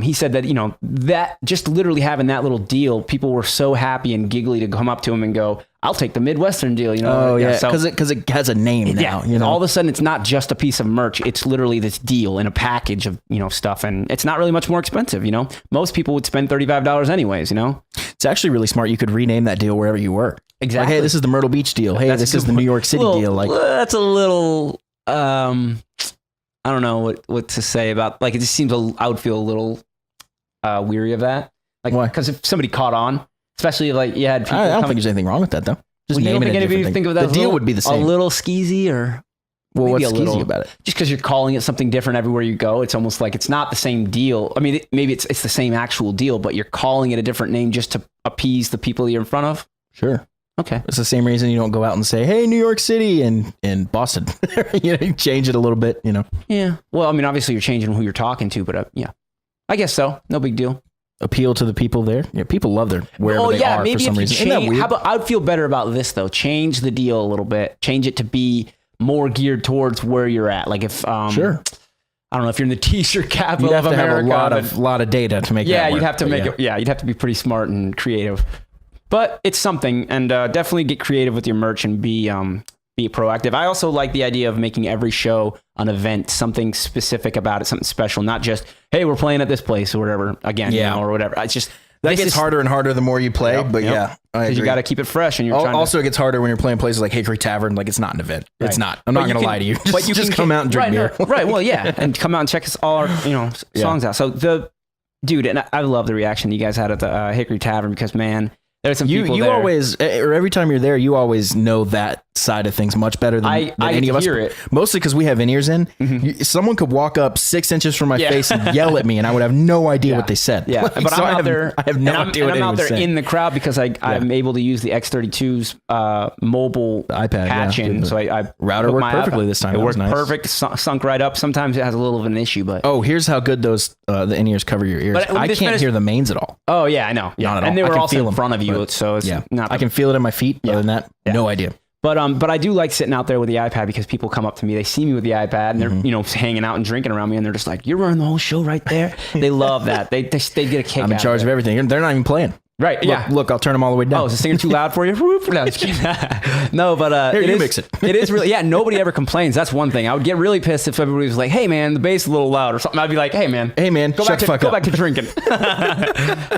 Speaker 2: He said that, you know, that just literally having that little deal, people were so happy and giggly to come up to him and go, I'll take the Midwestern deal, you know?
Speaker 1: Oh yeah. Because it has a name now, you know?
Speaker 2: All of a sudden it's not just a piece of merch. It's literally this deal in a package of, you know, stuff. And it's not really much more expensive, you know? Most people would spend $35 anyways, you know?
Speaker 1: It's actually really smart. You could rename that deal wherever you were.
Speaker 2: Exactly.
Speaker 1: Like, hey, this is the Myrtle Beach deal. Hey, this is the New York City deal. Like
Speaker 2: that's a little, I don't know what to say about, like, it just seems I would feel a little weary of that. Like, why? Because if somebody caught on, especially like you had people.
Speaker 1: I don't think there's anything wrong with that though.
Speaker 2: Just name it. Anybody think of that?
Speaker 1: The deal would be the same.
Speaker 2: A little skeezy, or
Speaker 1: what's skeezy about it?
Speaker 2: Just because you're calling it something different everywhere you go, it's almost like it's not the same deal. I mean, maybe it's the same actual deal, but you're calling it a different name just to appease the people you're in front of.
Speaker 1: Sure.
Speaker 2: Okay.
Speaker 1: It's the same reason you don't go out and say, hey, New York City and Boston. You change it a little bit, you know?
Speaker 2: Yeah. Well, I mean, obviously you're changing who you're talking to, but yeah, I guess so. No big deal.
Speaker 1: Appeal to the people there. Yeah, people love wherever they are for some reason. Isn't that weird?
Speaker 2: I would feel better about this though. Change the deal a little bit. Change it to be more geared towards where you're at. Like if
Speaker 1: sure.
Speaker 2: I don't know if you're in the t-shirt capital
Speaker 1: you'd have
Speaker 2: of
Speaker 1: to
Speaker 2: America.
Speaker 1: Have a lot of data to make.
Speaker 2: Yeah,
Speaker 1: that work,
Speaker 2: you'd have to make it. Yeah, you'd have to be pretty smart and creative. But it's something, and definitely get creative with your merch and be be proactive. I also like the idea of making every show an event, something specific about it, something special, not just, hey, we're playing at this place or whatever again, or whatever. It's just
Speaker 4: that gets harder and harder the more you play. But
Speaker 2: because you got to keep it fresh, and you're
Speaker 4: also it gets harder when you're playing places like Hickory Tavern. Like it's not an event. Right. It's not. I'm not going to lie to you. But you just come out and drink beer.
Speaker 2: Right. Well, yeah, and come out and check all our songs out. So dude, and I love the reaction you guys had at the Hickory Tavern because man. There's some people
Speaker 4: you
Speaker 2: there.
Speaker 4: Always, or every time you're there, you always know that side of things much better than any of us.
Speaker 2: Hear it.
Speaker 4: Mostly because we have in-ears in. Mm-hmm. Someone could walk up 6 inches from my face and yell at me, and I would have no idea what they said.
Speaker 2: Yeah,
Speaker 4: like,
Speaker 2: but
Speaker 4: so
Speaker 2: I'm out there.
Speaker 4: I have no idea what
Speaker 2: I'm out there
Speaker 4: saying.
Speaker 2: in the crowd because I'm able to use the X32's mobile
Speaker 4: iPad
Speaker 2: patch in. So I
Speaker 4: router worked perfectly this time.
Speaker 2: It worked perfect, sunk right up. Sometimes it has a little of an issue, but
Speaker 4: here's how good those the in-ears cover your ears. I can't hear the mains at all.
Speaker 2: Oh yeah, I know. Yeah,
Speaker 4: not at all.
Speaker 2: And they were also in front of you, so it's not.
Speaker 4: I can feel it in my feet. Other than that, no idea.
Speaker 2: But I do like sitting out there with the iPad because people come up to me, they see me with the iPad, and they're hanging out and drinking around me, and they're just like, "You're running the whole show right there." They love that. They get a kick.
Speaker 4: I'm in charge of everything. They're not even playing.
Speaker 2: Right.
Speaker 4: Look, I'll turn them all the way down.
Speaker 2: Oh, is the singer too loud for you? No, but
Speaker 4: Here, you mix it.
Speaker 2: It is really, nobody ever complains. That's one thing. I would get really pissed if everybody was like, hey man, the bass is a little loud or something. I'd be like, hey man, go back to drinking.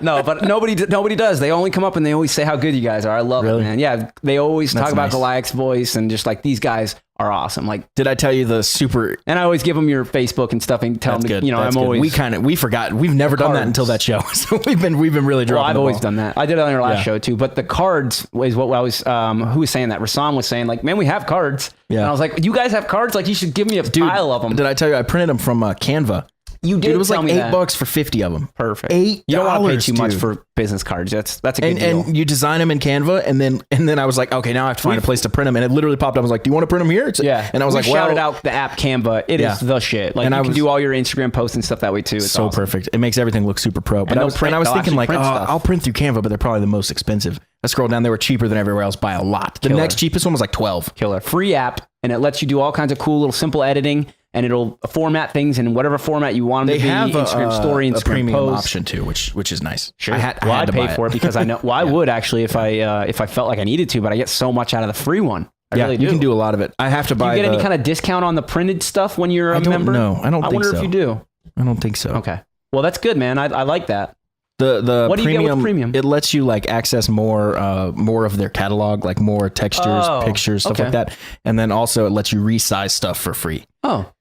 Speaker 2: No, but nobody does. They only come up and they always say how good you guys are. I love it, man. Yeah. They always talk about Goliath's voice and just like these guys are awesome. Like,
Speaker 4: did I tell you the super?
Speaker 2: And I always give them your Facebook and stuff and tell them, I'm always.
Speaker 4: We forgot. We've never done that until that show. So we've been really dropping.
Speaker 2: Well, I've always done that. I did it on your last show too. But the cards is what I was. Who was saying that? Rasan was saying like, man, we have cards. Yeah. And I was like, you guys have cards? Like, you should give me a pile of them.
Speaker 4: Did I tell you I printed them from Canva?
Speaker 2: You did.
Speaker 4: Dude, it was like $8 for 50 of them.
Speaker 2: Perfect.
Speaker 4: $8.
Speaker 2: You don't want to pay too much for business cards. That's a good deal.
Speaker 4: And you design them in Canva, and then I was like, okay, now I have to find a place to print them. And it literally popped up. I was like, do you want to print them here? And I was like,
Speaker 2: shouted out the app Canva. It is the shit. Like, you can do all your Instagram posts and stuff that way too. It's
Speaker 4: so awesome. Perfect. It makes everything look super pro. But I was thinking like, I'll print through Canva, but they're probably the most expensive. I scrolled down. They were cheaper than everywhere else by a lot. The next cheapest one was like 12.
Speaker 2: Killer. Free app, and it lets you do all kinds of cool little simple editing. And it'll format things in whatever format you want them to be. Instagram story, Instagram
Speaker 4: a premium
Speaker 2: post.
Speaker 4: Option too, which is nice.
Speaker 2: Sure. I'd pay for it because I know. Well, I would actually if I felt like I needed to, but I get so much out of the free one. I really do.
Speaker 4: You can do a lot of it. I have to buy.
Speaker 2: Do you get any kind of discount on the printed stuff when you're a member?
Speaker 4: No, I don't think so.
Speaker 2: I wonder if you do.
Speaker 4: I don't think so.
Speaker 2: Okay. Well, that's good, man. I like that.
Speaker 4: The
Speaker 2: what do you get with premium?
Speaker 4: It lets you like access more of their catalog, like more textures, pictures, stuff like that, and then also it lets you resize stuff for free.
Speaker 2: Oh.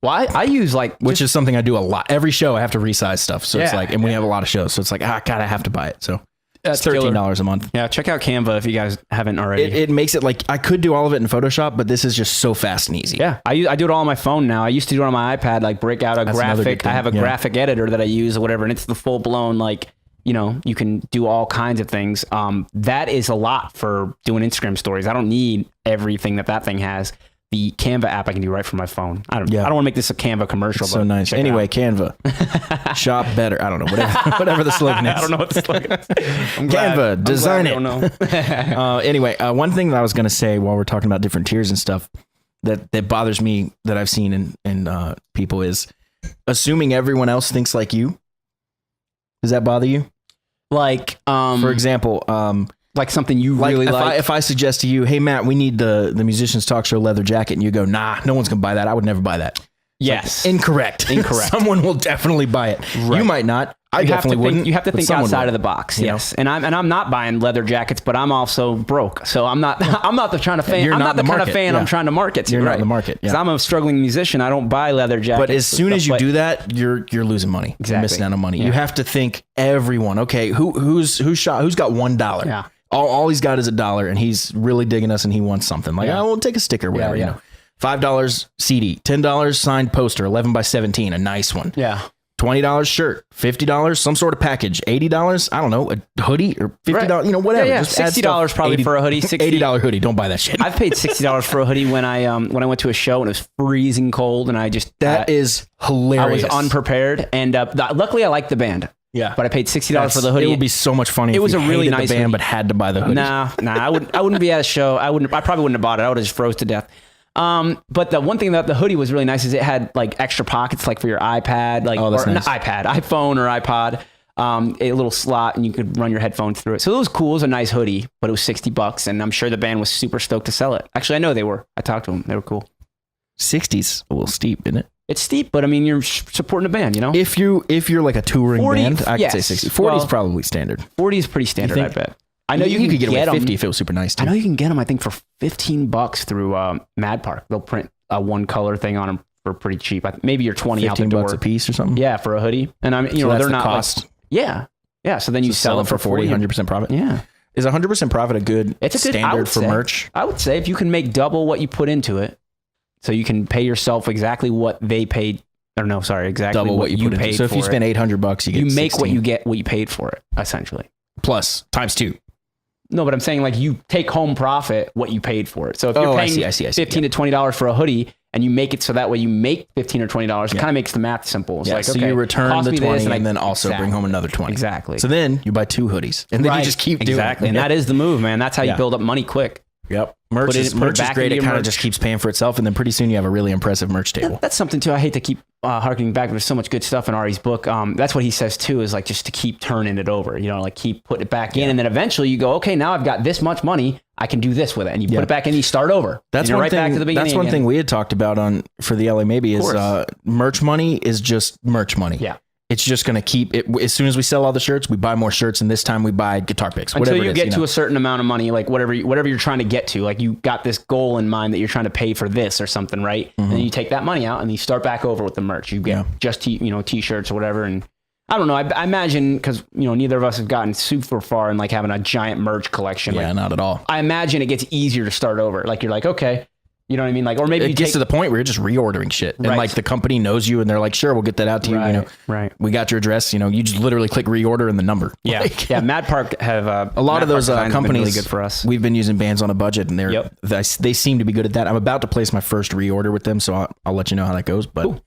Speaker 2: Well, I use
Speaker 4: which is something I do a lot. Every show I have to resize stuff. So it's like, and we have a lot of shows. So it's like, God, I have to buy it. So it's $13 a month.
Speaker 2: Yeah. Check out Canva if you guys haven't already.
Speaker 4: It makes it like, I could do all of it in Photoshop, but this is just so fast and easy.
Speaker 2: Yeah. I do it all on my phone now. I used to do it on my iPad, like break out a graphic. I have a graphic editor that I use or whatever. And it's the full blown, like, you can do all kinds of things. That is a lot for doing Instagram stories. I don't need everything that thing has. The Canva app I can do right from my phone. I don't want to make this a Canva commercial.
Speaker 4: It's so nice. Anyway, Canva. Shop better. I don't know. Whatever the slogan is.
Speaker 2: I don't know what the slogan is.
Speaker 4: Canva. Design it. I don't know. Anyway, one thing that I was going to say while we're talking about different tiers and stuff that bothers me that I've seen in people is assuming everyone else thinks like you. Does that bother you?
Speaker 2: Like,
Speaker 4: for example,
Speaker 2: like something you really like.
Speaker 4: If I suggest to you, hey Matt, we need the Musicians Talk Show leather jacket, and you go, nah, no one's gonna buy that. I would never buy that.
Speaker 2: Yes.
Speaker 4: Like, incorrect. Someone will definitely buy it. Right. You might not. I definitely wouldn't.
Speaker 2: You have to think outside of the box. Yes. And I'm not buying leather jackets, but I'm also broke. So I'm not the kind of fan. I'm not the kind of fan I'm trying to market to.
Speaker 4: You're not in the market.
Speaker 2: Because I'm a struggling musician. I don't buy leather jackets.
Speaker 4: But as soon as you do that, you're losing money.
Speaker 2: Exactly.
Speaker 4: You're missing out on money. Yeah. You have to think everyone. Okay, who's got $1?
Speaker 2: Yeah.
Speaker 4: All he's got is $1, and he's really digging us, and he wants something. Like, I will take a sticker, whatever. You know, $5 CD, $10 signed poster, 11x17, a nice one.
Speaker 2: Yeah.
Speaker 4: $20 shirt, $50 some sort of package, $80 I don't know, a hoodie or $50 whatever.
Speaker 2: Yeah, just $60 probably for a hoodie.
Speaker 4: $80 hoodie. Don't buy that shit.
Speaker 2: I've paid $60 for a hoodie when I went to a show and it was freezing cold, and I just
Speaker 4: that is hilarious.
Speaker 2: I was unprepared, and luckily I liked the band.
Speaker 4: Yeah,
Speaker 2: but I paid $60 for the hoodie.
Speaker 4: It would be so much funny.
Speaker 2: It was a really nice
Speaker 4: band,
Speaker 2: hoodie.
Speaker 4: But had to buy the hoodie.
Speaker 2: Nah, I wouldn't be at a show. I probably wouldn't have bought it. I would have just froze to death. But the one thing about the hoodie was really nice is it had like extra pockets, like for your iPad, like iPhone or iPod. a little slot, and you could run your headphones through it. So it was cool. It was a nice hoodie, but it was $60, and I'm sure the band was super stoked to sell it. Actually, I know they were. I talked to them. They were cool.
Speaker 4: 60's a little steep, isn't it?
Speaker 2: It's steep, but I mean, you're supporting a band, you know?
Speaker 4: If you're like a touring
Speaker 2: 40,
Speaker 4: band, I could say 60. 40 is probably standard.
Speaker 2: 40 is pretty standard, I bet. I know you could get them
Speaker 4: 50 if it was super nice too.
Speaker 2: I know you can get them, I think, for $15 through Mad Park. They'll print a one color thing on them for pretty cheap. Maybe you're 20 out the door.
Speaker 4: $15 a piece or something?
Speaker 2: Yeah, for a hoodie. And I mean, you know, they're not
Speaker 4: cost.
Speaker 2: Yeah. So then you sell it for
Speaker 4: 40, 100% profit.
Speaker 2: Yeah.
Speaker 4: Is 100% profit a good standard for merch?
Speaker 2: I would say if you can make double what you put into it, so you can pay yourself exactly what they paid. Or no, sorry, exactly
Speaker 4: double what you paid. So if you spend $800, you
Speaker 2: make what you paid for it, essentially.
Speaker 4: Plus times 2.
Speaker 2: No, but I'm saying like you take home profit what you paid for it. So if you're paying $15 to $20 for a hoodie and you make it so that way you make $15 or $20, it kind of makes the math simple. It's like,
Speaker 4: so you return the 20 and then also bring home another 20.
Speaker 2: Exactly.
Speaker 4: So then you buy 2 hoodies and then you just keep doing it.
Speaker 2: And that is the move, man. That's how you build up money quick.
Speaker 4: Yep. Merch is great. It kind of just keeps paying for itself. And then pretty soon you have a really impressive merch table.
Speaker 2: That's something too. I hate to keep harkening back, but there's so much good stuff in Ari's book. That's what he says too, is like just to keep turning it over, you know, like keep putting it back in. And then eventually you go, okay, now I've got this much money. I can do this with it. And you put it back in, you start over.
Speaker 4: That's one thing, back to the beginning. That's one thing we had talked about for the LA Maybe is merch money is just merch money.
Speaker 2: Yeah.
Speaker 4: It's just going to keep it. As soon as we sell all the shirts, we buy more shirts. And this time we buy guitar picks.
Speaker 2: Until you get to a certain amount of money, like whatever you're trying to get to, like you got this goal in mind that you're trying to pay for this or something, right? Mm-hmm. And then you take that money out and you start back over with the merch. You get just t-shirts or whatever. And I don't know. I imagine, because neither of us have gotten super far in like having a giant merch collection.
Speaker 4: Yeah,
Speaker 2: like,
Speaker 4: not at all.
Speaker 2: I imagine it gets easier to start over. Like you're like, okay. You know what I mean? Like, or maybe
Speaker 4: it gets to the point where you're just reordering shit, and like the company knows you, and they're like, "Sure, we'll get that out to you."
Speaker 2: Right.
Speaker 4: We got your address. You just literally click reorder and the number.
Speaker 2: Yeah, yeah. Mad Park have
Speaker 4: a lot of those companies.
Speaker 2: Really good for us.
Speaker 4: We've been using bands on a budget, and they seem to be good at that. I'm about to place my first reorder with them, so I'll let you know how that goes. But
Speaker 2: cool.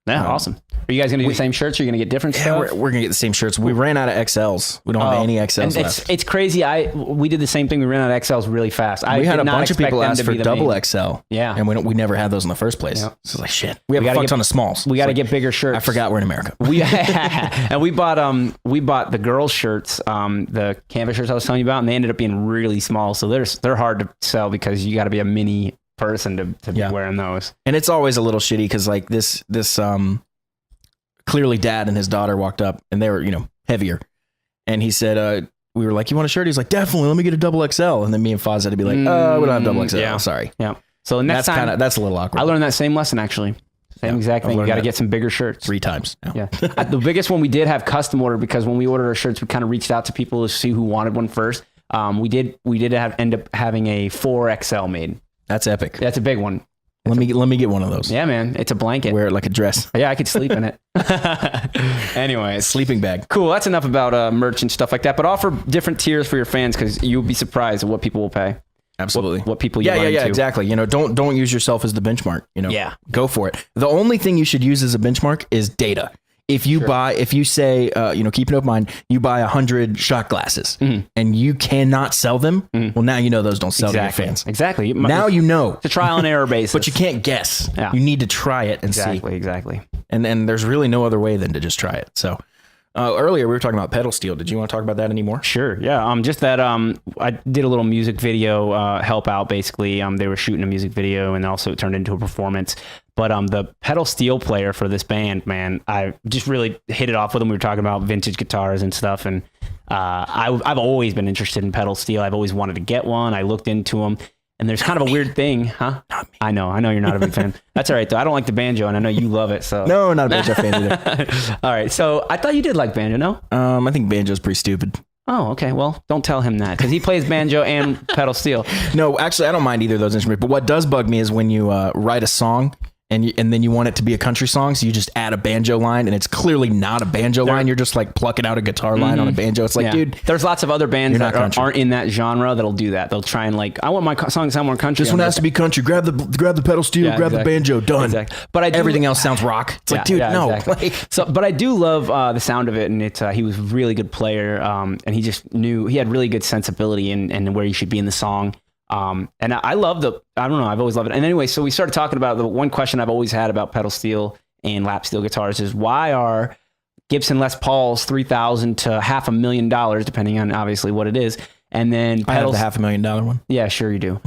Speaker 2: Yeah, awesome. Are you guys going to do the same shirts? Or are you going to get different stuff?
Speaker 4: We're going to get the same shirts. We ran out of XLs. We don't have any XLs left.
Speaker 2: It's crazy. We did the same thing. We ran out of XLs really fast.
Speaker 4: We had a bunch of people ask for double XL.
Speaker 2: Yeah.
Speaker 4: And we never had those in the first place. Yep. So it's like, shit. We have a fuck ton of smalls.
Speaker 2: We got to get bigger shirts.
Speaker 4: I forgot we're in America.
Speaker 2: And we bought the girls' shirts, the canvas shirts I was telling you about, and they ended up being really small. So they're hard to sell because you got to be a mini person to be wearing those.
Speaker 4: And it's always a little shitty because like this clearly dad and his daughter walked up and they were, heavier. And he said, we were like, you want a shirt? He's like, definitely. Let me get a double XL. And then me and Foz had to be like, we don't have double XL.
Speaker 2: Yeah.
Speaker 4: Sorry.
Speaker 2: Yeah. So next time,
Speaker 4: that's a little awkward.
Speaker 2: I learned that same lesson actually. Same exact thing. You got to get some bigger shirts.
Speaker 4: 3 times.
Speaker 2: Now. Yeah. The biggest one we did have custom order because when we ordered our shirts, we kind of reached out to people to see who wanted one first. We did end up having a 4XL made.
Speaker 4: That's epic.
Speaker 2: That's a big one.
Speaker 4: Let me get one of those.
Speaker 2: Yeah, man. It's a blanket.
Speaker 4: Wear it like a dress.
Speaker 2: Yeah, I could sleep in it. Anyway,
Speaker 4: sleeping bag.
Speaker 2: Cool. That's enough about merch and stuff like that. But offer different tiers for your fans because you'll be surprised at what people will pay.
Speaker 4: Absolutely.
Speaker 2: What people you run into.
Speaker 4: Exactly. Don't use yourself as the benchmark. Go for it. The only thing you should use as a benchmark is data. If you say, keep an open mind, you buy 100 shot glasses and you cannot sell them. Well, now those don't sell to your fans.
Speaker 2: Exactly.
Speaker 4: Now
Speaker 2: it's a trial and error basis.
Speaker 4: But you can't guess. Yeah. You need to try it and see.
Speaker 2: Exactly.
Speaker 4: And there's really no other way than to just try it. So earlier we were talking about pedal steel. Did you want to talk about that anymore?
Speaker 2: Sure. Yeah. Just that I did a little music video help out basically. They were shooting a music video and also it turned into a performance. But the pedal steel player for this band, man, I just really hit it off with him. We were talking about vintage guitars and stuff. And I've always been interested in pedal steel. I've always wanted to get one. I looked into them. And there's kind of a weird thing, huh?
Speaker 4: Not me.
Speaker 2: I know you're not a big fan. That's all right, though. I don't like the banjo, and I know you love it. So
Speaker 4: no, not a banjo fan either.
Speaker 2: All right. So I thought you did like banjo, no?
Speaker 4: I think banjo's pretty stupid.
Speaker 2: Oh, okay. Well, don't tell him that because he plays banjo and pedal steel.
Speaker 4: No, actually, I don't mind either of those instruments. But what does bug me is when you write a song and then you want it to be a country song, so you just add a banjo line, and it's clearly not a banjo line. You're just like plucking out a guitar line on a banjo. It's like, dude,
Speaker 2: there's lots of other bands that aren't in that genre that'll do that. They'll try and like, I want my song to sound more country.
Speaker 4: This one has to be country. Grab the pedal steel, grab the banjo, done.
Speaker 2: Exactly. But
Speaker 4: everything else sounds rock. It's like, dude, no.
Speaker 2: Exactly. But I do love the sound of it, and he was a really good player, and he just knew he had really good sensibility and where you should be in the song. And I love I don't know, I've always loved it. And anyway, so we started talking about the one question I've always had about pedal steel and lap steel guitars is why are Gibson Les Pauls, $3,000 to $500,000, depending on obviously what it is. And then pedals.
Speaker 4: I have the $500,000 one.
Speaker 2: Yeah, sure you do.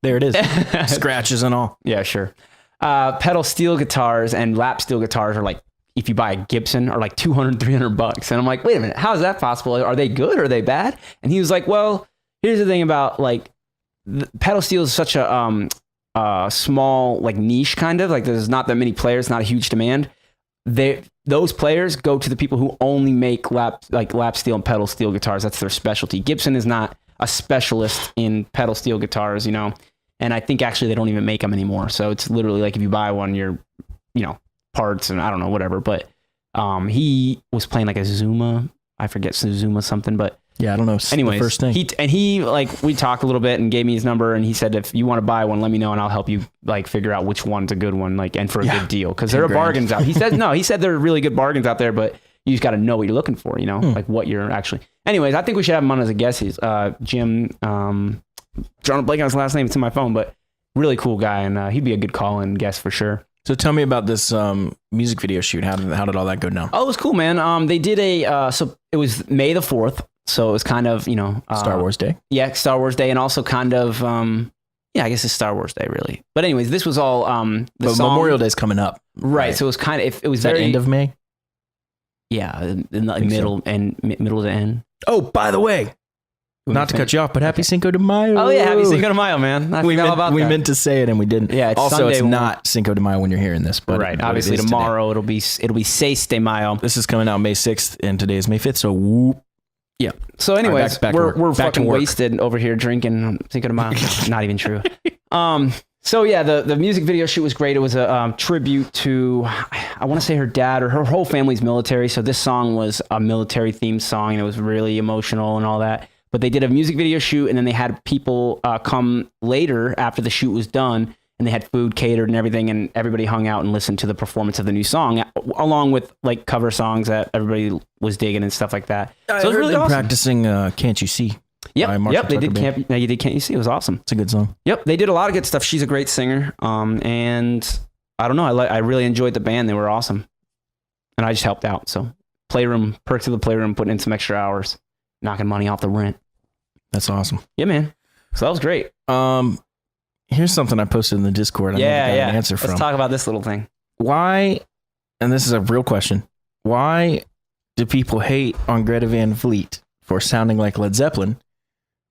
Speaker 4: There it is. Scratches and all.
Speaker 2: Yeah, sure. Pedal steel guitars and lap steel guitars are like, if you buy a Gibson, are like $200, $300. And I'm like, wait a minute, how is that possible? Are they good? Or are they bad? And he was like, well, here's the thing about like pedal steel is such a small like niche kind of like there's not that many players, not a huge demand. Those players go to the people who only make lap steel and pedal steel guitars. That's their specialty. Gibson is not a specialist in pedal steel guitars, you know. And I think actually they don't even make them anymore. So it's literally like if you buy one, you're, you know, parts and I don't know, whatever. But he was playing like a Zuma. I forget Zuma something, but
Speaker 4: yeah, I don't know.
Speaker 2: Anyways,
Speaker 4: the first thing.
Speaker 2: He like we talked a little bit and gave me his number and he said if you want to buy one, let me know and I'll help you like figure out which one's a good one, like and for a good deal because there are bargains out. He said there are really good bargains out there, but you just got to know what you're looking for, you know, like what you're actually. Anyways, I think we should have him on as a guest. He's Jim. Drawing a blank on his last name. It's in my phone, but really cool guy and he'd be a good call-in guest for sure.
Speaker 4: So tell me about this music video shoot. How did all that go down?
Speaker 2: Oh, it was cool, man. They did so it was May the 4th. So it was kind of, you know,
Speaker 4: Star Wars Day.
Speaker 2: Yeah, Star Wars Day, and also kind of, I guess it's Star Wars Day, really. But anyways, this was all
Speaker 4: but Memorial Day's coming up,
Speaker 2: right? So it was kind of it was
Speaker 4: very end of May.
Speaker 2: Yeah, in the middle to end.
Speaker 4: Oh, by the way, not to cut you off, but happy Cinco de Mayo.
Speaker 2: Oh yeah, happy Cinco de Mayo, man.
Speaker 4: We meant to say it and we didn't.
Speaker 2: Yeah, it's
Speaker 4: also
Speaker 2: Sunday
Speaker 4: it's not Cinco de Mayo when you're hearing this, but
Speaker 2: right. Obviously tomorrow today. it'll be 6 de Mayo.
Speaker 4: This is coming out May 6th and today is May 5th. So whoop.
Speaker 2: Yeah. So anyways,
Speaker 4: back
Speaker 2: we're fucking wasted over here drinking Cinco de Mayo. Not even true. So yeah, the music video shoot was great. It was a tribute to, I want to say her dad or her whole family's military. So this song was a military themed song and it was really emotional and all that. But they did a music video shoot and then they had people come later after the shoot was done and they had food catered and everything and everybody hung out and listened to the performance of the new song along with like cover songs that everybody was digging and stuff like that.
Speaker 4: So it was really awesome. Practicing Can't You See?
Speaker 2: Yep, they did Can't You See? It was awesome.
Speaker 4: It's a good song.
Speaker 2: Yep, they did a lot of good stuff. She's a great singer. And I don't know, I really enjoyed the band. They were awesome. And I just helped out. So perks of the Playroom, putting in some extra hours, knocking money off the rent.
Speaker 4: That's awesome.
Speaker 2: Yeah, man. So that was great.
Speaker 4: Here's something I posted in the Discord. I never got an answer from.
Speaker 2: Let's talk about this little thing.
Speaker 4: Why, and this is a real question, why do people hate on Greta Van Fleet for sounding like Led Zeppelin,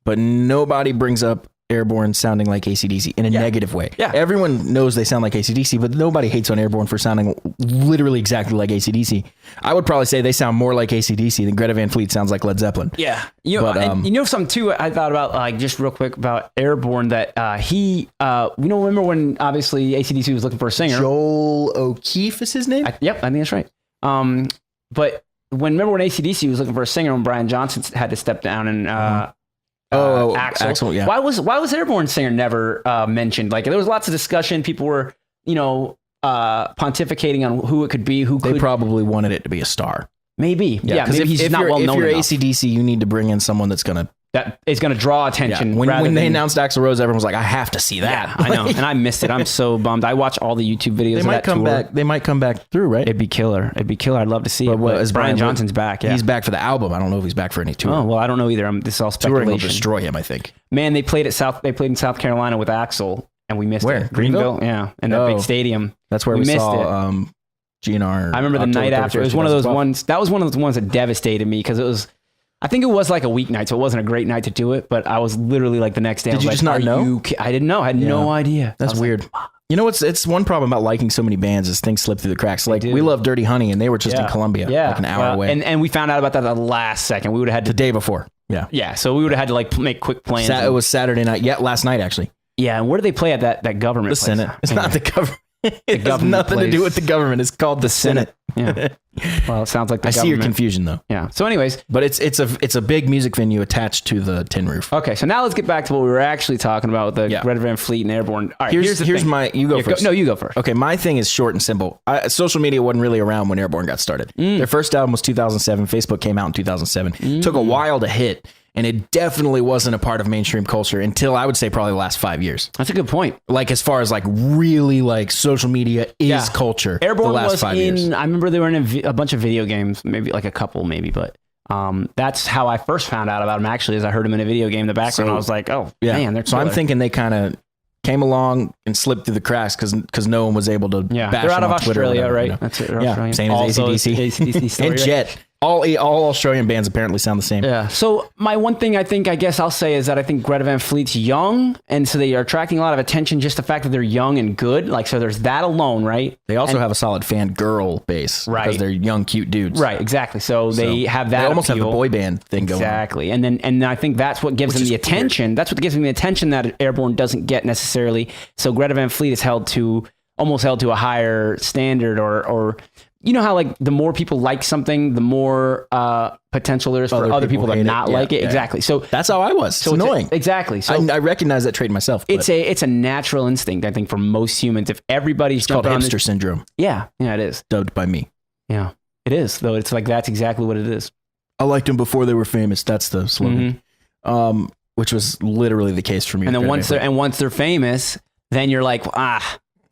Speaker 4: but nobody brings up Airborne sounding like AC/DC in a negative way?
Speaker 2: Yeah.
Speaker 4: Everyone knows they sound like AC/DC, but nobody hates on Airborne for sounding literally exactly like AC/DC. I would probably say they sound more like AC/DC than Greta Van Fleet sounds like Led Zeppelin.
Speaker 2: Yeah. You know something too I thought about, like, just real quick about Airborne, that remember when obviously AC/DC was looking for a singer?
Speaker 4: Joel O'Keefe is his name?
Speaker 2: Yep, I think that's right. But remember when AC/DC was looking for a singer when Brian Johnson had to step down and Axl, yeah. Why was Airborne singer never mentioned? Like, there was lots of discussion. People were, pontificating on who it could be.
Speaker 4: They probably wanted it to be a star.
Speaker 2: Maybe. Yeah, maybe he's not well known.
Speaker 4: If you're AC/DC, you need to bring in someone that is going to draw attention. Yeah. When they announced Axl Rose, everyone was like, I have to see that.
Speaker 2: Yeah, I know. And I missed it. I'm so bummed. I watch all the YouTube videos of that tour.
Speaker 4: They might come back through, right?
Speaker 2: It'd be killer. I'd love to see it. But Brian Johnson's back. Yeah.
Speaker 4: He's back for the album. I don't know if he's back for any tour.
Speaker 2: Oh, well, I don't know either. This is all speculation.
Speaker 4: Touring will destroy him, I think.
Speaker 2: Man, they played in South Carolina with Axl, and we missed it. Greenville? Yeah. In that big stadium.
Speaker 4: That's where we saw GNR.
Speaker 2: I remember the night after. It was one of those ones. That was one of the ones that devastated me because it was, I think it was like a weeknight, so it wasn't a great night to do it, but I was literally like the next day.
Speaker 4: Did you just not know?
Speaker 2: I didn't know. I had no idea.
Speaker 4: That's weird. You know, it's one problem about liking so many bands is things slip through the cracks. Like, we love Dirty Honey, and they were just in Columbia, like an hour away.
Speaker 2: And we found out about that at the last second. We would have had
Speaker 4: the day before. Yeah.
Speaker 2: Yeah. So we would have had to like make quick plans.
Speaker 4: It was Saturday night. Yeah, last night actually.
Speaker 2: Yeah. And where do they play at that government place?
Speaker 4: The Senate. It's not the government. It has nothing to do with the government. It's called the Senate.
Speaker 2: Yeah. Well, it sounds like the government.
Speaker 4: I see your confusion though.
Speaker 2: Yeah. So anyways.
Speaker 4: But it's a big music venue attached to the tin roof.
Speaker 2: Okay. So now let's get back to what we were actually talking about with the Greta Van Fleet and Airborne. All right. Here's
Speaker 4: my, you go first.
Speaker 2: No, you go first.
Speaker 4: Okay. My thing is short and simple. Social media wasn't really around when Airborne got started. Their first album was 2007. Facebook came out in 2007. Took a while to hit. And it definitely wasn't a part of mainstream culture until I would say probably the last 5 years.
Speaker 2: That's a good point.
Speaker 4: Like as far as like really like social media is culture.
Speaker 2: Airborne
Speaker 4: the last
Speaker 2: was
Speaker 4: 5 years.
Speaker 2: I remember they were in a bunch of video games, maybe like a couple maybe, but that's how I first found out about them actually, is I heard them in a video game in the background. I was like, oh man, they're killer.
Speaker 4: So I'm thinking they kind of came along and slipped through the cracks because no one was able to bash
Speaker 2: they're out
Speaker 4: them
Speaker 2: of
Speaker 4: on Twitter
Speaker 2: Australia,
Speaker 4: whatever,
Speaker 2: right?
Speaker 4: You know?
Speaker 2: That's it.
Speaker 4: Same as AC/DC. And Jet. All Australian bands apparently sound the same.
Speaker 2: Yeah. So my one thing I guess I'll say is that I think Greta Van Fleet's young, and so they are attracting a lot of attention. Just the fact that they're young and good, like so. There's that alone, right?
Speaker 4: They also have a solid fan girl base, right? Because they're young, cute dudes,
Speaker 2: right? Exactly. So they have that.
Speaker 4: They almost
Speaker 2: appeal.
Speaker 4: have the boy band thing going.
Speaker 2: Exactly. And I think that's what gives them the attention. Weird. That's what gives them the attention that Airborne doesn't get necessarily. So Greta Van Fleet is almost held to a higher standard, or. You know how like the more people like something, the more potential there is for other people to not like it. Yeah. Exactly. So
Speaker 4: that's how I was. So it's annoying.
Speaker 2: Exactly. So
Speaker 4: I recognize that trait myself.
Speaker 2: It's a natural instinct, I think, for most humans. If everybody's
Speaker 4: called hipster syndrome.
Speaker 2: Yeah, it is.
Speaker 4: Dubbed by me.
Speaker 2: Yeah, it is. Though it's like that's exactly what it is.
Speaker 4: I liked them before they were famous. That's the slogan. Mm-hmm. Which was literally the case for me.
Speaker 2: And then once they're famous, then you're like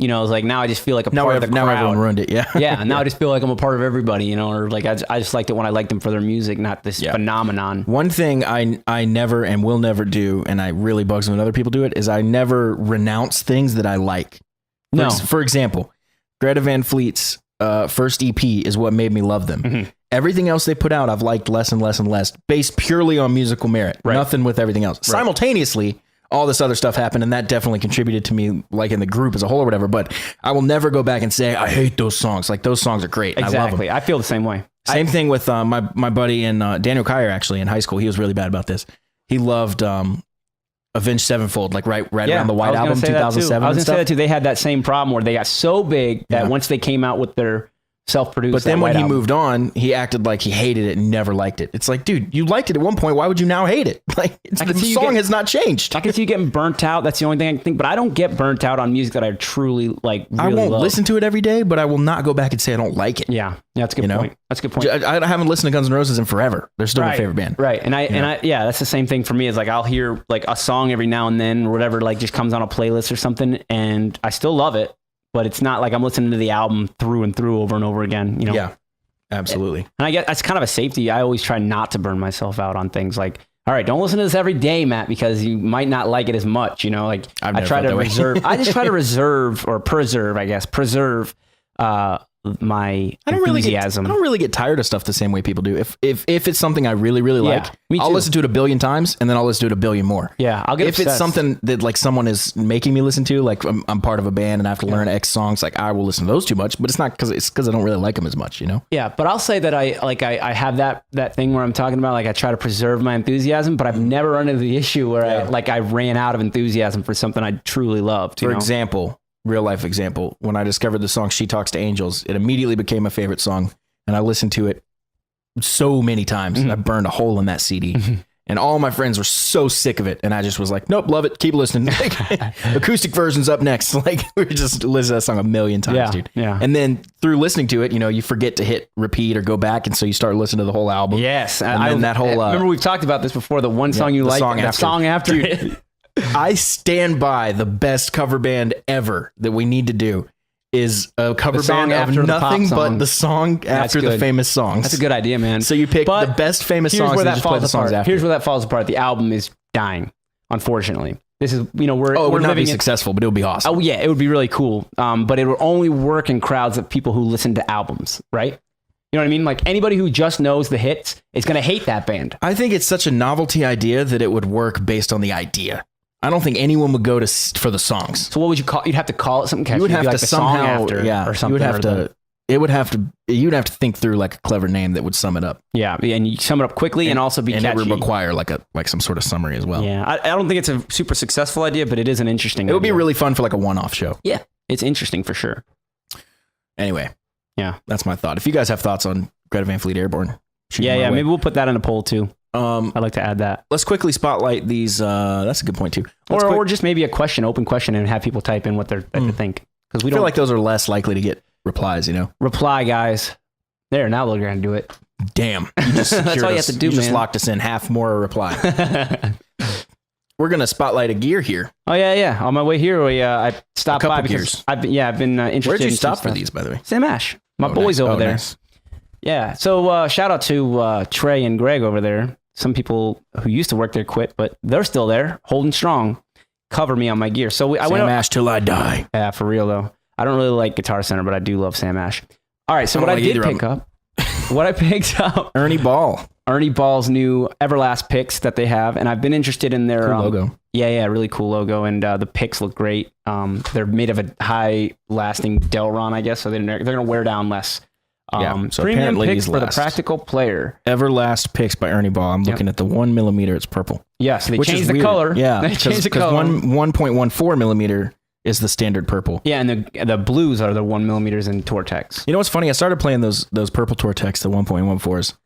Speaker 2: You know, it's like now I just feel like a part of the crowd.
Speaker 4: Now everyone ruined it, yeah.
Speaker 2: Yeah, now I just feel like I'm a part of everybody, you know, or like I just liked it when I liked them for their music, not this phenomenon.
Speaker 4: One thing I never and will never do, and I really bugs me when other people do it, is I never renounce things that I like. For example, Greta Van Fleet's first EP is what made me love them. Mm-hmm. Everything else they put out, I've liked less and less and less, based purely on musical merit. Right. Nothing with everything else. Right. Simultaneously, all this other stuff happened, and that definitely contributed to me, like in the group as a whole or whatever. But I will never go back and say I hate those songs. Like those songs are great.
Speaker 2: Exactly.
Speaker 4: I love them.
Speaker 2: I feel the same way.
Speaker 4: Same thing with my buddy and Daniel Kyer, actually, in high school. He was really bad about this. He loved Avenged Sevenfold, like right around the White Album, 2007.
Speaker 2: I was going to say that too. They had that same problem where they got so big that once they came out with their self-produced.
Speaker 4: But then when he moved on, he acted like he hated it and never liked it. It's like, dude, you liked it at one point. Why would you now hate it? Like the song has not changed.
Speaker 2: I can see you getting burnt out. That's the only thing I can think. But I don't get burnt out on music that I truly like. Really
Speaker 4: I won't
Speaker 2: love.
Speaker 4: Listen to it every day, but I will not go back and say I don't like it.
Speaker 2: Yeah, that's a good point. That's a good point.
Speaker 4: I haven't listened to Guns N' Roses in forever. They're still my favorite band.
Speaker 2: Right, and I that's the same thing for me. Is like I'll hear like a song every now and then or whatever, like just comes on a playlist or something, and I still love it. But it's not like I'm listening to the album through and through over and over again, you know?
Speaker 4: Yeah, absolutely.
Speaker 2: And I guess that's kind of a safety. I always try not to burn myself out on things like, all right, don't listen to this every day, Matt, because you might not like it as much, you know? Like I try to reserve, I just try to preserve my enthusiasm.
Speaker 4: I don't really get tired of stuff the same way people do. If it's something I really like, I'll listen to it a billion times and then I'll listen to it a billion more.
Speaker 2: Yeah, I'll get
Speaker 4: if it's something that like someone is making me listen to, like I'm part of a band and I have to learn X songs, like I will listen to those too much, but it's not because I don't really like them as much, you know?
Speaker 2: Yeah, but I'll say that I have that thing where I'm talking about like I try to preserve my enthusiasm, but I've never run into the issue where I ran out of enthusiasm for something I truly loved.
Speaker 4: For example, real life example, when I discovered the song She Talks to Angels, it immediately became a favorite song, and I listened to it so many times. Mm-hmm. I burned a hole in that CD. Mm-hmm. And all my friends were so sick of it, and I just was like, nope, love it, keep listening. Like, acoustic version's up next. Like we just listened to that song a million times, dude.
Speaker 2: Yeah.
Speaker 4: And then through listening to it, you know, you forget to hit repeat or go back, and so you start listening to the whole album.
Speaker 2: Yes.
Speaker 4: And then that whole
Speaker 2: remember we've talked about this before, the one song you like, the song after it.
Speaker 4: I stand by the best cover band ever that we need to do is a cover band of nothing but the song after the famous songs.
Speaker 2: That's a good idea, man.
Speaker 4: So you pick the best famous songs and just play the songs after.
Speaker 2: Here's where that falls apart. The album is dying, unfortunately. This is, you know, we're
Speaker 4: would not be successful, but it would be awesome.
Speaker 2: Oh yeah, it would be really cool. But it would only work in crowds of people who listen to albums, right? You know what I mean? Like anybody who just knows the hits is going to hate that band.
Speaker 4: I think it's such a novelty idea that it would work based on the idea. I don't think anyone would go for the songs.
Speaker 2: So what would you call? You'd have to call it something catchy.
Speaker 4: You would have to somehow,
Speaker 2: or something.
Speaker 4: You'd have to think through like a clever name that would sum it up.
Speaker 2: Yeah, and you sum it up quickly and also be catchy.
Speaker 4: And it would require like some sort of summary as well.
Speaker 2: Yeah, I don't think it's a super successful idea, but it is an interesting idea.
Speaker 4: It would be really fun for like a one-off show.
Speaker 2: Yeah, it's interesting for sure.
Speaker 4: Anyway,
Speaker 2: yeah,
Speaker 4: that's my thought. If you guys have thoughts on Greta Van Fleet Airborne,
Speaker 2: maybe we'll put that in a poll too. I'd like to add that.
Speaker 4: Let's quickly spotlight these. That's a good point too.
Speaker 2: Or just maybe open question, and have people type in what they think. Because
Speaker 4: I feel like those are less likely to get replies. You know,
Speaker 2: reply, guys. There, now they're going to do it.
Speaker 4: Damn. You just
Speaker 2: that's all you have to do,
Speaker 4: you
Speaker 2: man.
Speaker 4: just locked us in. Half more a reply. We're going to spotlight a gear here.
Speaker 2: Oh, yeah. On my way here, I stopped by because I've been interested.
Speaker 4: Where'd you
Speaker 2: in
Speaker 4: stop for these, by the way?
Speaker 2: Sam Ash. My boys over there. Nice. Yeah. So shout out to Trey and Greg over there. Some people who used to work there quit, but they're still there, holding strong. Cover me on my gear. So I went
Speaker 4: Sam Ash till I die.
Speaker 2: Yeah, for real though. I don't really like Guitar Center, but I do love Sam Ash. All right. So what I did pick up,
Speaker 4: Ernie Ball.
Speaker 2: Ernie Ball's new Everlast picks that they have, and I've been interested in their
Speaker 4: cool logo.
Speaker 2: Yeah, really cool logo, and the picks look great. They're made of a high-lasting Delron, I guess, so they're going to wear down less.
Speaker 4: So
Speaker 2: premium picks for the practical player.
Speaker 4: Everlast picks by Ernie Ball. I'm looking at the 1 millimeter. It's purple.
Speaker 2: Yeah, so they changed the color.
Speaker 4: Yeah, they changed the color. 1.14 millimeter is the standard purple.
Speaker 2: Yeah, and the blues are the 1 millimeters in Tortex.
Speaker 4: You know what's funny? I started playing those purple Tortex, the 1.14s,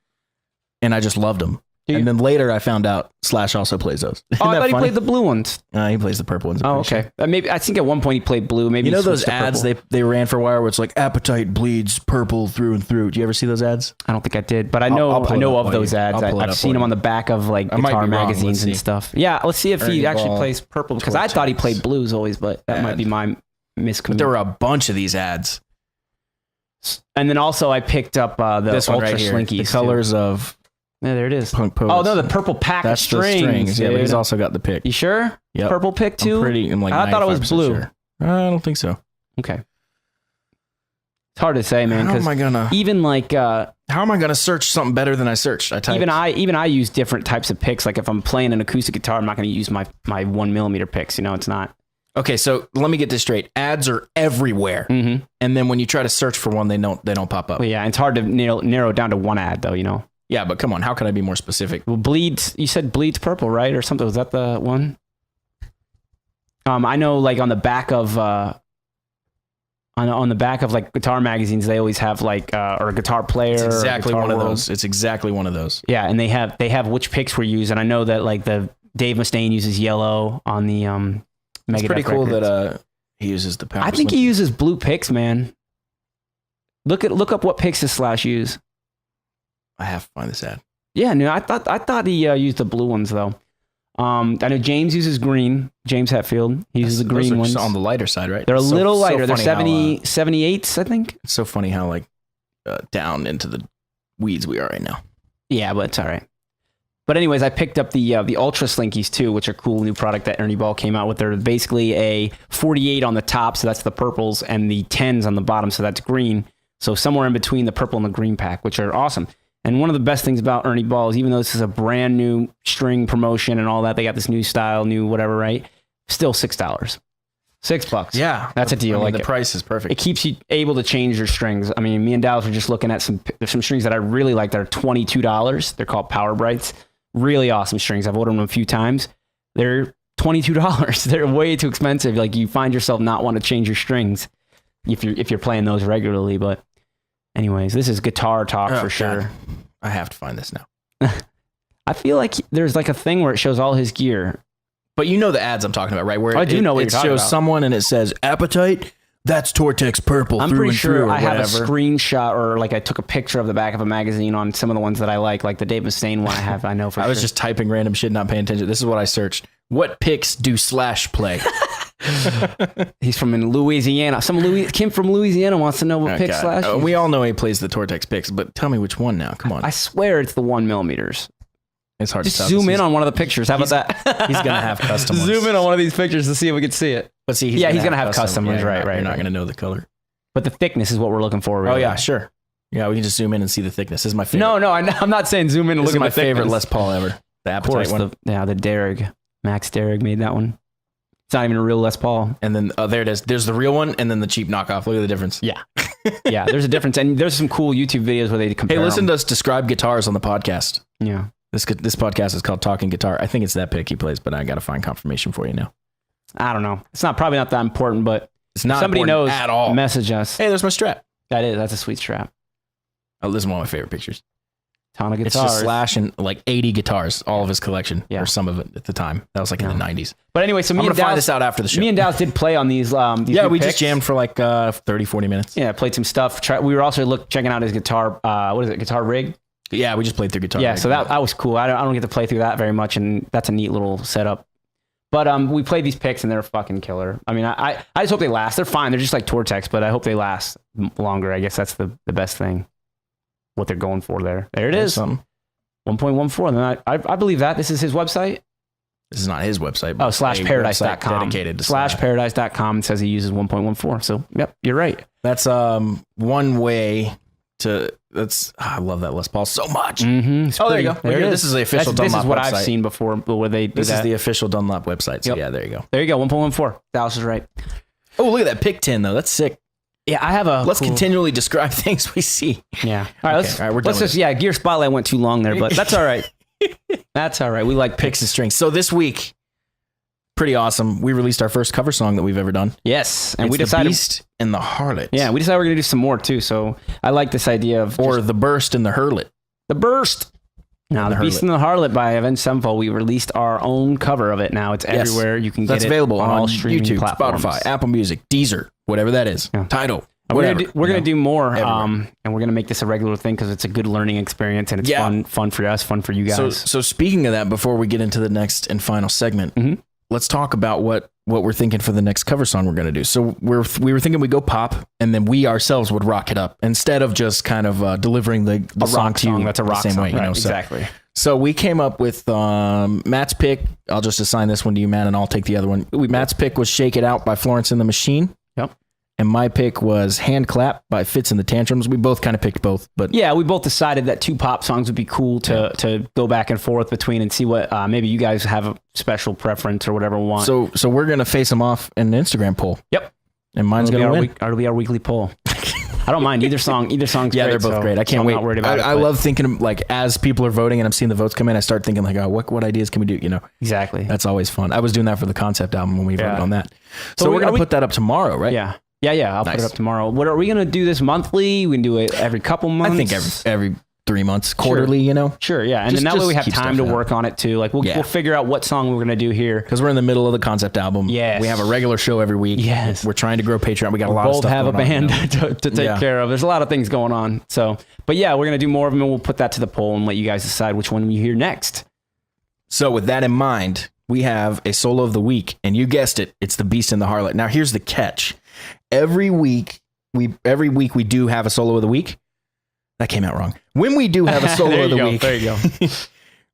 Speaker 4: and I just loved them. And then later I found out Slash also plays those.
Speaker 2: I thought he played the blue ones.
Speaker 4: He plays the purple ones.
Speaker 2: Oh, okay. Maybe I think at one point he played blue. Maybe
Speaker 4: those ads they ran for a while where it's like Appetite bleeds purple through and through. Do you ever see those ads?
Speaker 2: I don't think I did, but I know of those ads. I've seen them on the back of like guitar magazines and stuff. Yeah, let's see if he actually plays purple because I thought he played blues always, but that might be my miscommunication.
Speaker 4: But there were a bunch of these ads.
Speaker 2: And then also I picked up the Ultra
Speaker 4: right
Speaker 2: Slinkies.
Speaker 4: The colors of...
Speaker 2: Yeah, there it is.
Speaker 4: Punk Pose.
Speaker 2: Oh, no, the purple pack
Speaker 4: That's
Speaker 2: of strings.
Speaker 4: Yeah, but he's also got the pick.
Speaker 2: You sure?
Speaker 4: Yep.
Speaker 2: Purple pick too?
Speaker 4: I
Speaker 2: thought it was blue.
Speaker 4: Sure. I don't think so.
Speaker 2: Okay. It's hard to say, man.
Speaker 4: How am I gonna?
Speaker 2: Even like,
Speaker 4: how am I gonna search something better than I searched?
Speaker 2: Even I use different types of picks. Like if I'm playing an acoustic guitar, I'm not gonna use my 1 millimeter picks. It's not.
Speaker 4: Okay, so let me get this straight. Ads are everywhere, and then when you try to search for one, they don't pop up.
Speaker 2: Well, yeah, it's hard to narrow down to one ad, though.
Speaker 4: Yeah, but come on, how can I be more specific?
Speaker 2: Well, Bleeds. You said Bleeds purple, right, or something? Was that the one? I know, like on the back of on the back of like guitar magazines, they always have like or a Guitar Player.
Speaker 4: It's exactly
Speaker 2: or
Speaker 4: one of those. It's exactly one of those.
Speaker 2: Yeah, and they have which picks were used, and I know that like the Dave Mustaine uses yellow on the Megadeth.
Speaker 4: It's pretty cool
Speaker 2: records.
Speaker 4: That he uses the power.
Speaker 2: I think he uses blue picks, man. Look up what picks does Slash use.
Speaker 4: I have to find this ad.
Speaker 2: Yeah, no, I thought he used the blue ones though. I know James uses green. James Hetfield, he uses the green ones
Speaker 4: on the lighter side, right?
Speaker 2: They're a little lighter. They're 78s, I think.
Speaker 4: It's so funny how like down into the weeds we are right now.
Speaker 2: Yeah, but it's all right. But anyways, I picked up the Ultra Slinkies too, which are a cool new product that Ernie Ball came out with. They're basically a 48 on the top, so that's the purples, and the 10s on the bottom, so that's green. So somewhere in between the purple and the green pack, which are awesome. And one of the best things about Ernie Ball is even though this is a brand new string promotion and all that, they got this new style, new whatever, right? Still $6. $6.
Speaker 4: Yeah.
Speaker 2: That's a deal.
Speaker 4: The price is perfect.
Speaker 2: It keeps you able to change your strings. I mean, me and Dallas were just looking at some strings that I really like that are $22. They're called Power Brights. Really awesome strings. I've ordered them a few times. They're $22. They're way too expensive. Like you find yourself not want to change your strings if you're playing those regularly, but anyways, this is guitar talk for sure.
Speaker 4: God. I have to find this now.
Speaker 2: I feel like there's like a thing where it shows all his gear.
Speaker 4: But you know the ads I'm talking about, right? Where
Speaker 2: I do know what you're talking about.
Speaker 4: It shows someone and it says Appetite. That's Tortex purple.
Speaker 2: I'm
Speaker 4: through
Speaker 2: pretty
Speaker 4: and
Speaker 2: sure
Speaker 4: through
Speaker 2: I have
Speaker 4: whatever.
Speaker 2: a screenshot or like I took a picture of the back of a magazine on some of the ones that I like the Dave Mustaine one I know for sure.
Speaker 4: I was just typing random shit, not paying attention. This is what I searched. What picks do Slash play?
Speaker 2: He's from Louisiana. Kim from Louisiana wants to know what pick Slash.
Speaker 4: We all know he plays the Tortex picks, but tell me which one now. Come on.
Speaker 2: I swear it's the 1 millimeters.
Speaker 4: It's hard
Speaker 2: just
Speaker 4: to tell.
Speaker 2: Zoom in on one of the pictures. How about that?
Speaker 4: He's gonna have custom ones.
Speaker 2: Zoom in on one of these pictures to see if we can see it.
Speaker 4: But see,
Speaker 2: he's gonna have custom ones, right?
Speaker 4: You're not gonna know the color.
Speaker 2: But the thickness is what we're looking for. Really.
Speaker 4: Oh yeah, sure. Yeah, we can just zoom in and see the thickness. This is my favorite.
Speaker 2: No, I'm not saying zoom in and look at
Speaker 4: my
Speaker 2: the thickness.
Speaker 4: favorite Les Paul ever. The Appetite one.
Speaker 2: The Derrig. Max Derrig made that one. It's not even a real Les Paul.
Speaker 4: And then there it is. There's the real one and then the cheap knockoff. Look at the difference.
Speaker 2: Yeah. Yeah, there's a difference. And there's some cool YouTube videos where they compare.
Speaker 4: Hey, listen to us describe guitars on the podcast.
Speaker 2: Yeah.
Speaker 4: This podcast is called Talking Guitar. I think it's that pick he plays, but I got to find confirmation for you now.
Speaker 2: I don't know. It's probably not that important, but
Speaker 4: it's not
Speaker 2: somebody knows
Speaker 4: at all.
Speaker 2: Message us.
Speaker 4: Hey, there's my strap.
Speaker 2: That's a sweet strap.
Speaker 4: Oh, this is one of my favorite pictures.
Speaker 2: Ton of guitars.
Speaker 4: It's just Slash and like 80 guitars, all of his collection, or some of it at the time. That was like in the 90s.
Speaker 2: But anyway, so
Speaker 4: I'm going to find this out after the show.
Speaker 2: Me and Dallas did play on these.
Speaker 4: Yeah, we just jammed for like 30, 40 minutes.
Speaker 2: Yeah, played some stuff. We were also checking out his guitar. What is it? Guitar rig.
Speaker 4: Yeah, we just played through Guitar
Speaker 2: Yeah,
Speaker 4: Rig.
Speaker 2: so that was cool. I don't get to play through that very much, and that's a neat little setup. But we played these picks, and they're fucking killer. I mean, I just hope they last. They're fine. They're just like Tortex, but I hope they last longer. I guess that's the best thing, what they're going for there. There it is. 1.14. And I believe that. This is his website.
Speaker 4: This is not his website.
Speaker 2: Oh, /paradise.com.
Speaker 4: Dedicated to
Speaker 2: /paradise.com. It says he uses 1.14. So, yep, you're right.
Speaker 4: That's one way to. I love that Les Paul so much.
Speaker 2: Mm-hmm.
Speaker 4: Oh, there you go. This is the official Dunlop website.
Speaker 2: This is what I've seen before, where they do
Speaker 4: This is the official Dunlop website. So yeah, there you go.
Speaker 2: There you go. 1.14. Dallas is right.
Speaker 4: Oh, look at that pick 10 though. That's sick.
Speaker 2: Yeah, I have a.
Speaker 4: Let's continually describe things we see.
Speaker 2: Yeah. All right. Let's just. Yeah, Gear Spotlight went too long there, but that's all right. That's all right. We like
Speaker 4: picks and strings. So this week, pretty awesome. We released our first cover song that we've ever done.
Speaker 2: Yes,
Speaker 4: and we decided the Beast and the Harlot.
Speaker 2: Yeah, we decided we're gonna do some more too. So I like this idea of
Speaker 4: the Burst and the Hurlet.
Speaker 2: The Burst. Now, the Beast and the Harlot by Avenged Sevenfold. We released our own cover of it. Now it's everywhere. You can get it. That's
Speaker 4: available
Speaker 2: on all streaming
Speaker 4: YouTube,
Speaker 2: platforms.
Speaker 4: Spotify, Apple Music, Deezer, whatever that is. Yeah. Tidal.
Speaker 2: We're gonna do more, and we're gonna make this a regular thing because it's a good learning experience and it's fun for us, fun for you guys.
Speaker 4: So speaking of that, before we get into the next and final segment, let's talk about what we're thinking for the next cover song we're gonna do. So we were thinking we'd go pop, and then we ourselves would rock it up instead of just kind of delivering the song to you
Speaker 2: that's a rock
Speaker 4: the same
Speaker 2: song,
Speaker 4: way. You know,
Speaker 2: exactly.
Speaker 4: So we came up with Matt's pick. I'll just assign this one to you, Matt, and I'll take the other one. Matt's pick was "Shake It Out" by Florence and the Machine.
Speaker 2: Yep.
Speaker 4: And my pick was "Hand Clap" by Fitz and the Tantrums. We both kind of picked both, but
Speaker 2: yeah, we both decided that two pop songs would be cool to go back and forth between and see what maybe you guys have a special preference or whatever we want.
Speaker 4: So we're gonna face them off in an Instagram poll.
Speaker 2: Yep.
Speaker 4: And mine's gonna win.
Speaker 2: It'll be our weekly poll. I don't mind either song. Either song's
Speaker 4: yeah,
Speaker 2: great.
Speaker 4: They're both great. I can't wait.
Speaker 2: I'm not worried about it.
Speaker 4: I love thinking like as people are voting and I'm seeing the votes come in, I start thinking like, oh, what ideas can we do? You know,
Speaker 2: exactly.
Speaker 4: That's always fun. I was doing that for the concept album when we voted on that. So we're gonna put that up tomorrow, right?
Speaker 2: Yeah. Yeah. I'll put it up tomorrow. What are we gonna do this monthly? We can do it every couple months.
Speaker 4: I think every 3 months, quarterly. You know.
Speaker 2: Sure. Yeah. And then that way we have time to work on it too. Like we'll figure out what song we're gonna do here
Speaker 4: because we're in the middle of the concept album.
Speaker 2: Yes.
Speaker 4: We have a regular show every week.
Speaker 2: Yes.
Speaker 4: We're trying to grow Patreon. We got a lot of stuff.
Speaker 2: Both have a band
Speaker 4: to
Speaker 2: take care of. There's a lot of things going on. So, but yeah, we're gonna do more of them, and we'll put that to the poll and let you guys decide which one you hear next.
Speaker 4: So with that in mind, we have a solo of the week, and you guessed it, it's the Beast and the Harlot. Now here's the catch. Every week we do have a solo of the week. That came out wrong. When we do have a solo of the week,
Speaker 2: there you go.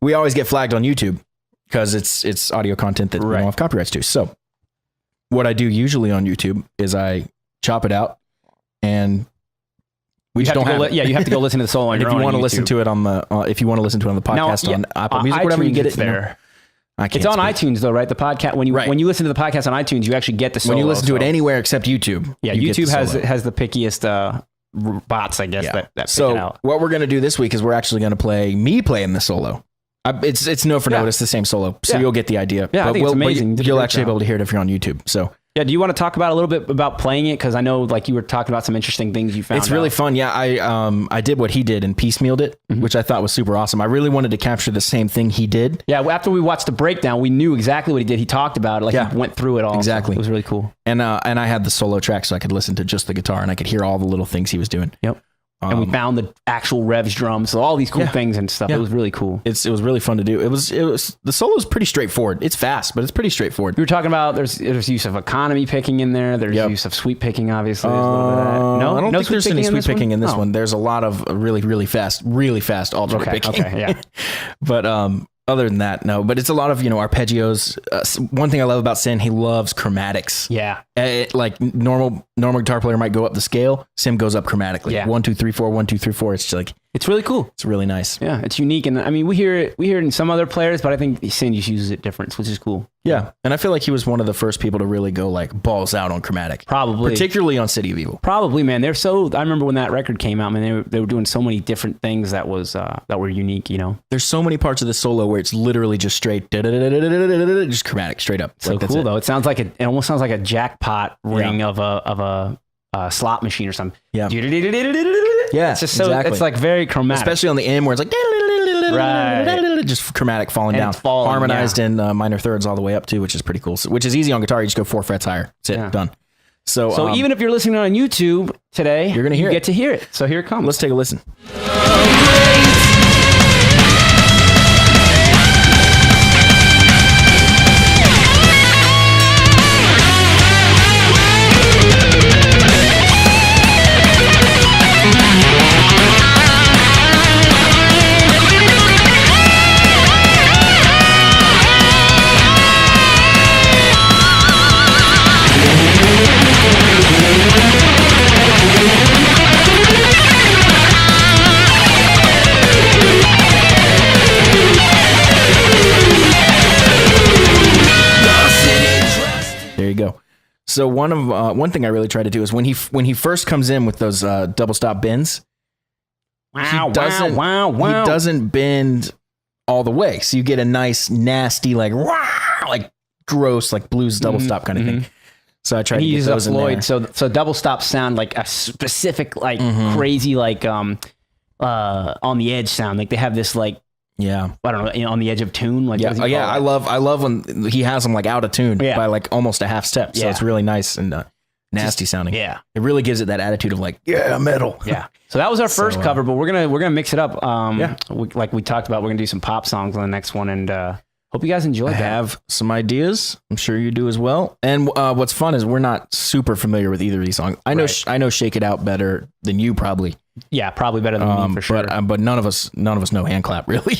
Speaker 4: We always get flagged on YouTube because it's audio content that we don't have copyrights to. So what I do usually on YouTube is I chop it out and we just don't have it.
Speaker 2: Yeah, you have to go listen to the solo on your own.
Speaker 4: If you want to listen to it on the if you want to listen to it on the podcast on Apple Music, whatever, you get it there.
Speaker 2: It's on iTunes though, right? The podcast when you listen to the podcast on iTunes, you actually get the solo.
Speaker 4: When you listen to it anywhere except YouTube.
Speaker 2: Yeah, YouTube has the pickiest bots, I guess, that pick it out.
Speaker 4: What we're going to do this week is we're actually going to play me playing the solo. It's note for note. It's the same solo. So you'll get the idea.
Speaker 2: Yeah, I think it's amazing.
Speaker 4: You'll actually be able to hear it if you're on YouTube. So
Speaker 2: yeah, do you want to talk about a little bit about playing it? Because I know like you were talking about some interesting things you found.
Speaker 4: It's really fun. Yeah, I did what he did and piecemealed it, which I thought was super awesome. I really wanted to capture the same thing he did.
Speaker 2: Yeah, after we watched the breakdown, we knew exactly what he did. He talked about it, like he went through it all.
Speaker 4: Exactly.
Speaker 2: So it was really cool.
Speaker 4: And I had the solo track so I could listen to just the guitar and I could hear all the little things he was doing.
Speaker 2: Yep. And we found the actual Revs drums, so all these cool things and stuff. Yeah. It was really cool.
Speaker 4: It was really fun to do. It was the solo is pretty straightforward. It's fast, but it's pretty straightforward.
Speaker 2: We were talking about there's use of economy picking in there. There's use of sweep picking, obviously. There's a little bit of that. No,
Speaker 4: I don't think there's any sweep picking in this one. There's a lot of really fast alternate picking. Okay, yeah. But other than that, no. But it's a lot of arpeggios. One thing I love about Sin, he loves chromatics.
Speaker 2: Yeah.
Speaker 4: Like normal guitar player might go up the scale. Sim goes up chromatically. Yeah. 1 2 3 4 1 2 3 4. It's just like
Speaker 2: it's really cool.
Speaker 4: It's really nice.
Speaker 2: Yeah, it's unique, and I mean we hear it in some other players, but I think Sin just uses it different, which is cool.
Speaker 4: Yeah, and I feel like he was one of the first people to really go like balls out on chromatic.
Speaker 2: Probably,
Speaker 4: particularly on City of Evil.
Speaker 2: Probably, man. I remember when that record came out, man. They were doing so many different things that were unique.
Speaker 4: There's so many parts of the solo where it's literally just straight, just chromatic, straight up.
Speaker 2: So cool though. It sounds like it almost sounds like a jackpot ring of a slot machine or something.
Speaker 4: Yeah.
Speaker 2: Yeah. It's just so it's like very chromatic,
Speaker 4: especially on the end where it's like just chromatic falling down, harmonized in minor thirds all the way up too, which is pretty cool. Which is easy on guitar. You just go 4 frets higher. That's it. Done. So
Speaker 2: even if you're listening on YouTube today,
Speaker 4: you're gonna get
Speaker 2: to hear it. So here it comes.
Speaker 4: Let's take a listen. So one thing I really try to do is when he first comes in with those double stop bends, he doesn't bend all the way. So you get a nice nasty like gross like blues double stop kind of thing. So I try to use those Floyd.
Speaker 2: In there. So double stops sound like a specific like crazy like on the edge sound. Like they have this like I don't know, on the edge of tune. Like
Speaker 4: I love when he has them like out of tune by like almost a half step. So it's really nice and nasty sounding.
Speaker 2: Yeah,
Speaker 4: it really gives it that attitude of like metal.
Speaker 2: Yeah. So that was our first cover, but we're gonna mix it up. Like we talked about, we're gonna do some pop songs on the next one, and hope you guys enjoyed that. I have
Speaker 4: some ideas. I'm sure you do as well. And what's fun is we're not super familiar with either of these songs. I know "Shake It Out" better than you probably.
Speaker 2: Yeah, probably better than me for sure.
Speaker 4: But none of us know Hand Clap really.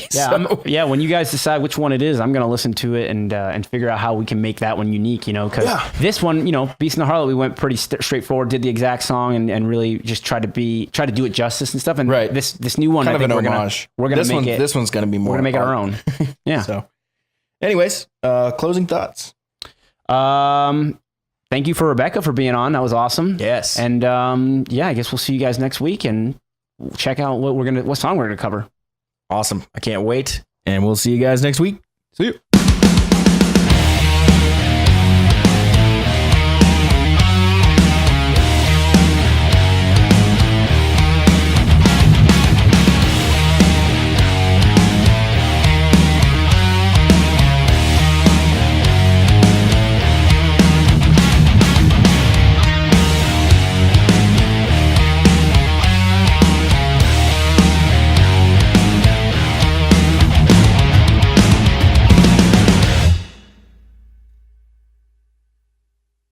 Speaker 2: Yeah, when you guys decide which one it is, I'm gonna listen to it and figure out how we can make that one unique. You know, because this one, you know, Beast in the Harlot, we went pretty straightforward, did the exact song, and really just try to do it justice and stuff. And this new one,
Speaker 4: kind
Speaker 2: I think
Speaker 4: of an homage. We're gonna make it. This one's gonna be more.
Speaker 2: We're gonna make it our own. Yeah.
Speaker 4: So, anyways, closing thoughts.
Speaker 2: Thank you for Rebecca for being on. That was awesome.
Speaker 4: Yes.
Speaker 2: And I guess we'll see you guys next week and check out what song we're gonna cover.
Speaker 4: Awesome. I can't wait. And we'll see you guys next week.
Speaker 2: See you.